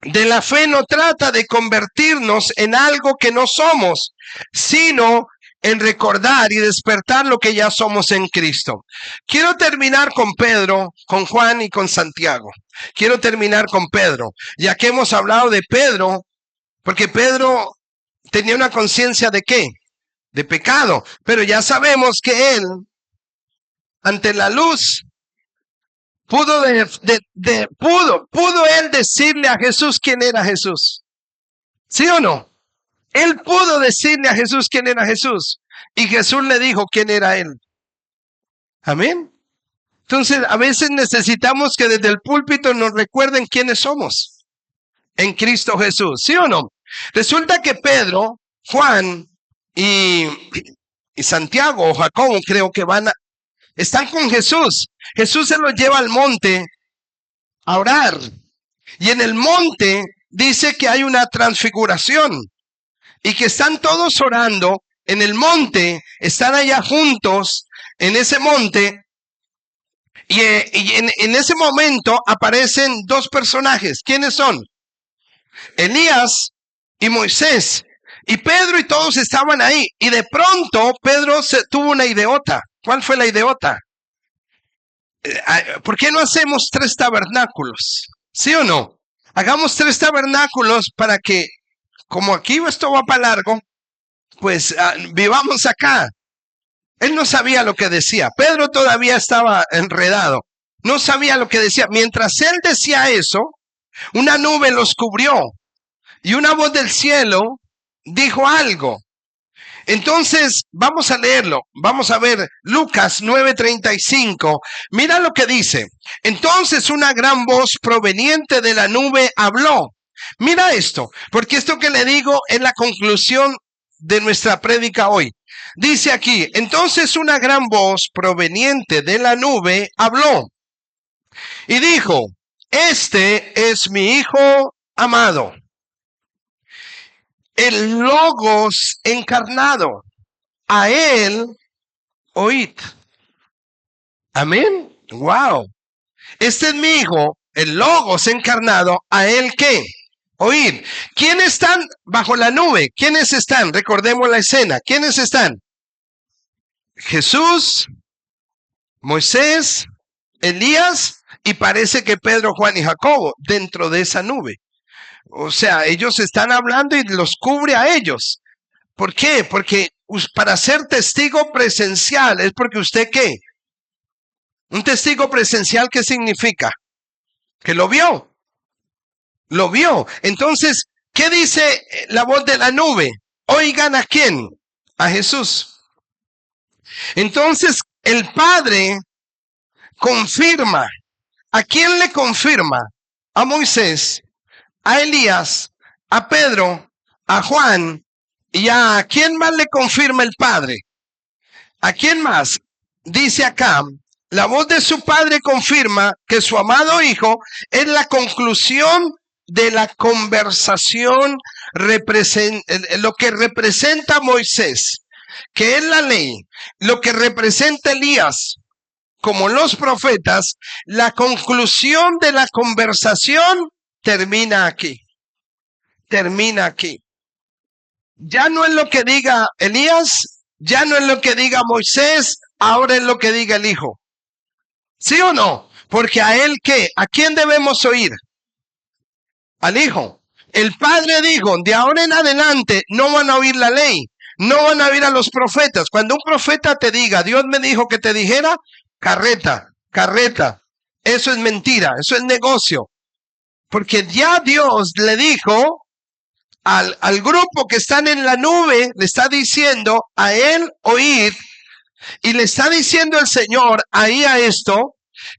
de la fe no trata de convertirnos en algo que no somos, sino en recordar y despertar lo que ya somos en Cristo. Quiero terminar con Pedro, con Juan y con Santiago. Quiero terminar con Pedro, ya que hemos hablado de Pedro, porque Pedro tenía una conciencia de ¿qué? De pecado, pero ya sabemos que él, ante la luz, pudo él decirle a Jesús quién era Jesús. ¿Sí o no? Él pudo decirle a Jesús quién era Jesús. Y Jesús le dijo quién era él. Amén. Entonces, a veces necesitamos que desde el púlpito nos recuerden quiénes somos en Cristo Jesús. ¿Sí o no? Resulta que Pedro, Juan y Santiago o Jacobo creo que están con Jesús. Jesús se los lleva al monte a orar. Y en el monte dice que hay una transfiguración. Y que están todos orando en el monte, están allá juntos en ese monte. Y en ese momento aparecen dos personajes. ¿Quiénes son? Elías y Moisés. Y Pedro y todos estaban ahí. Y de pronto Pedro tuvo una ideota. ¿Cuál fue la ideota? ¿Por qué no hacemos 3 tabernáculos? ¿Sí o no? Hagamos 3 tabernáculos para que, como aquí esto va para largo, pues vivamos acá. Él no sabía lo que decía. Pedro todavía estaba enredado. No sabía lo que decía. Mientras él decía eso, una nube los cubrió. y una voz del cielo dijo algo. Entonces, vamos a leerlo. Vamos a ver Lucas 9:35. Mira lo que dice. Entonces una gran voz proveniente de la nube habló. Mira esto, porque esto que le digo es la conclusión de nuestra prédica hoy. Dice aquí, entonces una gran voz proveniente de la nube habló y dijo, este es mi hijo amado, el Logos encarnado, a él oíd. Amén. Wow. Este es mi hijo, el Logos encarnado, a él ¿qué? Oír. ¿Quiénes están bajo la nube? ¿Quiénes están? Recordemos la escena. ¿Quiénes están? Jesús, Moisés, Elías y parece que Pedro, Juan y Jacobo dentro de esa nube. O sea, ellos están hablando y los cubre a ellos. ¿Por qué? Porque para ser testigo presencial es porque usted ¿qué? Un testigo presencial, ¿qué significa? Que lo vio. Lo vio. Entonces, ¿qué dice la voz de la nube? Oigan a quién, a Jesús. Entonces, el Padre confirma. ¿A quién le confirma? A Moisés, a Elías, a Pedro, a Juan y a quién más le confirma el Padre. ¿A quién más? Dice acá, la voz de su Padre confirma que su amado Hijo es la conclusión de la conversación, lo que representa Moisés, que es la ley, lo que representa Elías, como los profetas, la conclusión de la conversación termina aquí. Termina aquí. Ya no es lo que diga Elías, ya no es lo que diga Moisés, ahora es lo que diga el Hijo. ¿Sí o no? Porque a él ¿qué? ¿A quién debemos oír? Al Hijo. El Padre dijo, de ahora en adelante no van a oír la ley, no van a oír a los profetas. Cuando un profeta te diga, Dios me dijo que te dijera, carreta, carreta. Eso es mentira, eso es negocio. Porque ya Dios le dijo al grupo que están en la nube, le está diciendo a él oír, y le está diciendo el Señor ahí a esto,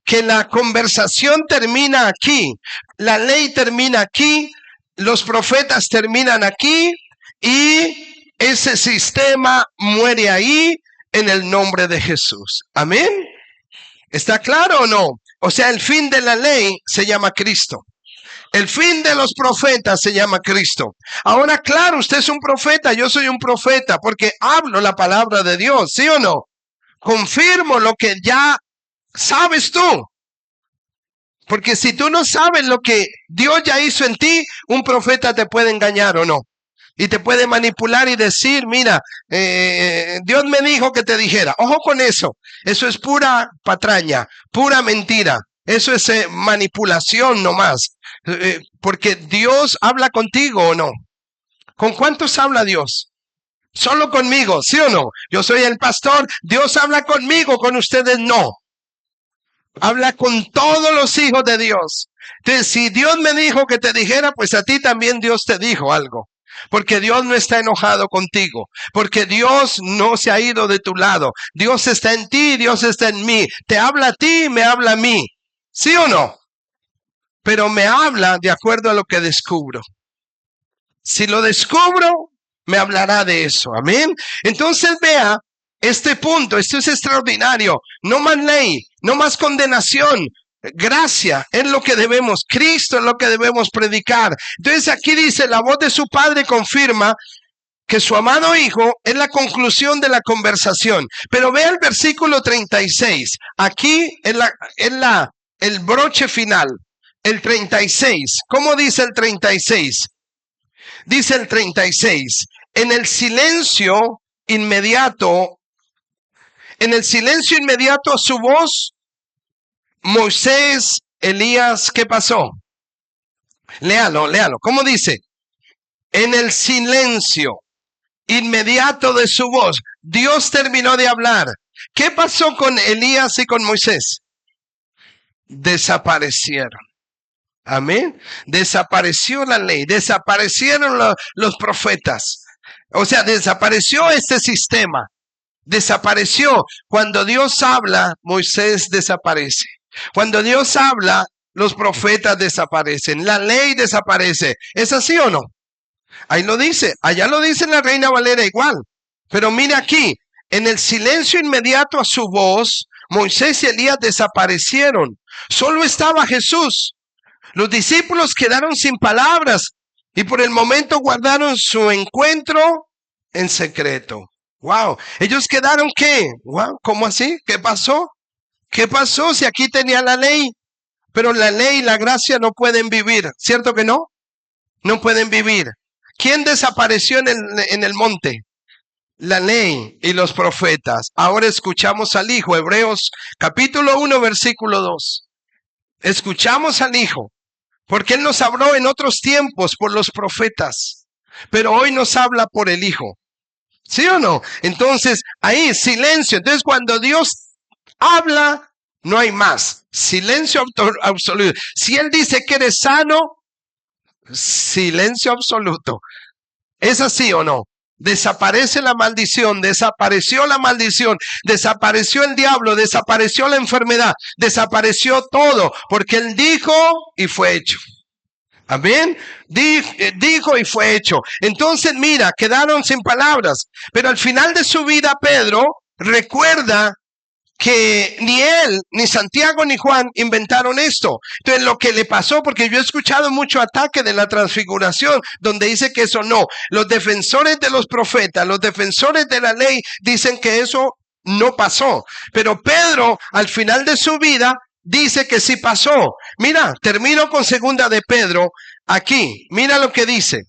que la conversación termina aquí, la ley termina aquí, los profetas terminan aquí, y ese sistema muere ahí en el nombre de Jesús. Amén. ¿Está claro o no? O sea, el fin de la ley se llama Cristo. El fin de los profetas se llama Cristo. Ahora, claro, usted es un profeta, yo soy un profeta, porque hablo la palabra de Dios, ¿sí o no? Confirmo lo que ya sabes tú. Porque si tú no sabes lo que Dios ya hizo en ti, un profeta te puede engañar o no. Y te puede manipular y decir, mira, Dios me dijo que te dijera. Ojo con eso. Eso es pura patraña, pura mentira. Eso es manipulación nomás. Porque Dios habla contigo o no. ¿Con cuántos habla Dios? Solo conmigo, ¿sí o no? Yo soy el pastor, Dios habla conmigo, con ustedes no. Habla con todos los hijos de Dios. Entonces, si Dios me dijo que te dijera, pues a ti también Dios te dijo algo. Porque Dios no está enojado contigo. Porque Dios no se ha ido de tu lado. Dios está en ti, Dios está en mí. Te habla a ti y me habla a mí. ¿Sí o no? Pero me habla de acuerdo a lo que descubro. Si lo descubro, me hablará de eso. Amén. Entonces vea este punto. Esto es extraordinario. No más ley, no más condenación. Gracia es lo que debemos. Cristo es lo que debemos predicar. Entonces aquí dice, la voz de su Padre confirma que su amado Hijo es la conclusión de la conversación. Pero vea el versículo 36. Aquí es el broche final. El 36. ¿Cómo dice el 36? Dice el 36. En el silencio inmediato a su voz, Moisés, Elías, ¿qué pasó? Léalo. ¿Cómo dice? En el silencio inmediato de su voz, Dios terminó de hablar. ¿Qué pasó con Elías y con Moisés? Desaparecieron. Amén. Desapareció la ley, desaparecieron los profetas. O sea, desapareció este sistema. Desapareció. Cuando Dios habla, Moisés desaparece. Cuando Dios habla, los profetas desaparecen. La ley desaparece. ¿Es así o no? Ahí lo dice. Allá lo dice la Reina Valera igual. Pero mire aquí, en el silencio inmediato a su voz, Moisés y Elías desaparecieron. Solo estaba Jesús. Los discípulos quedaron sin palabras y por el momento guardaron su encuentro en secreto. Wow, ellos quedaron ¿qué? Wow, ¿cómo así? ¿Qué pasó? ¿Qué pasó si aquí tenía la ley? Pero la ley y la gracia no pueden vivir, ¿cierto que no? No pueden vivir. ¿Quién desapareció en el monte? La ley y los profetas. Ahora escuchamos al Hijo, Hebreos capítulo 1, versículo 2. Escuchamos al Hijo. Porque Él nos habló en otros tiempos por los profetas, pero hoy nos habla por el Hijo. ¿Sí o no? Entonces, ahí, silencio. Entonces, cuando Dios habla, no hay más. Silencio absoluto. Si Él dice que eres sano, silencio absoluto. ¿Es así o no? Desaparece la maldición, desapareció la maldición, desapareció el diablo, desapareció la enfermedad, desapareció todo, porque Él dijo y fue hecho. Amén. Dijo y fue hecho. Entonces, mira, quedaron sin palabras, pero al final de su vida, Pedro recuerda que ni él, ni Santiago, ni Juan inventaron esto. Entonces lo que le pasó, porque yo he escuchado mucho ataque de la transfiguración, donde dice que eso no. Los defensores de los profetas, los defensores de la ley, dicen que eso no pasó. Pero Pedro, al final de su vida, dice que sí pasó. Mira, termino con segunda de Pedro aquí. Mira lo que dice.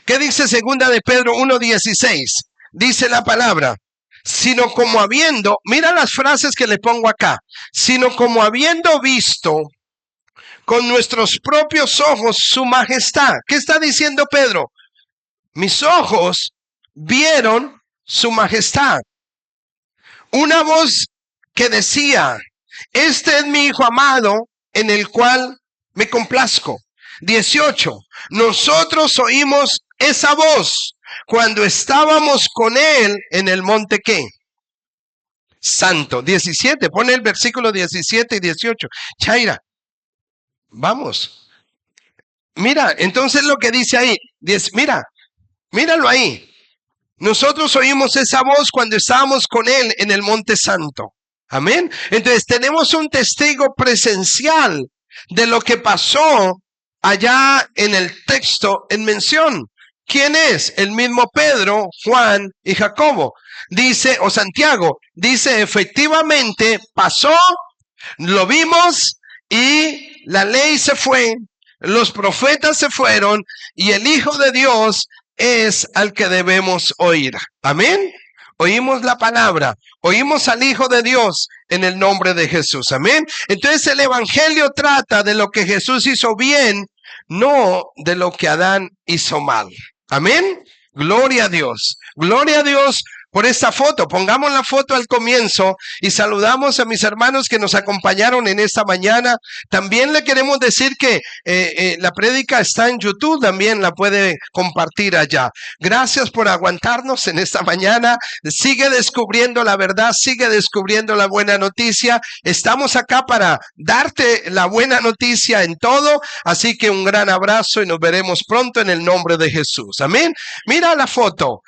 ¿Qué dice segunda de Pedro 1:16? Dice la palabra. Sino como habiendo, mira las frases que le pongo acá, sino como habiendo visto con nuestros propios ojos su majestad. ¿Qué está diciendo Pedro? Mis ojos vieron su majestad. Una voz que decía, este es mi Hijo amado en el cual me complazco. 18. Nosotros oímos esa voz cuando estábamos con Él en el monte ¿qué? Santo. 17. Pone el versículo 17 y 18. Chaira, vamos. Mira, entonces lo que dice ahí. Míralo ahí. Nosotros oímos esa voz cuando estábamos con Él en el monte santo. Amén. Entonces tenemos un testigo presencial de lo que pasó allá en el texto en mención. ¿Quién es? El mismo Pedro, Juan y Jacobo. Dice, o Santiago, dice efectivamente pasó, lo vimos y la ley se fue, los profetas se fueron y el Hijo de Dios es al que debemos oír. Amén. Oímos la palabra, oímos al Hijo de Dios en el nombre de Jesús. Amén. Entonces el Evangelio trata de lo que Jesús hizo bien, no de lo que Adán hizo mal. Amén. Gloria a Dios. Gloria a Dios por esta foto. Pongamos la foto al comienzo y saludamos a mis hermanos que nos acompañaron en esta mañana. También le queremos decir que la prédica está en YouTube, también la puede compartir allá. Gracias por aguantarnos en esta mañana. Sigue descubriendo la verdad, sigue descubriendo la buena noticia. Estamos acá para darte la buena noticia en todo. Así que un gran abrazo y nos veremos pronto en el nombre de Jesús. Amén. Mira la foto.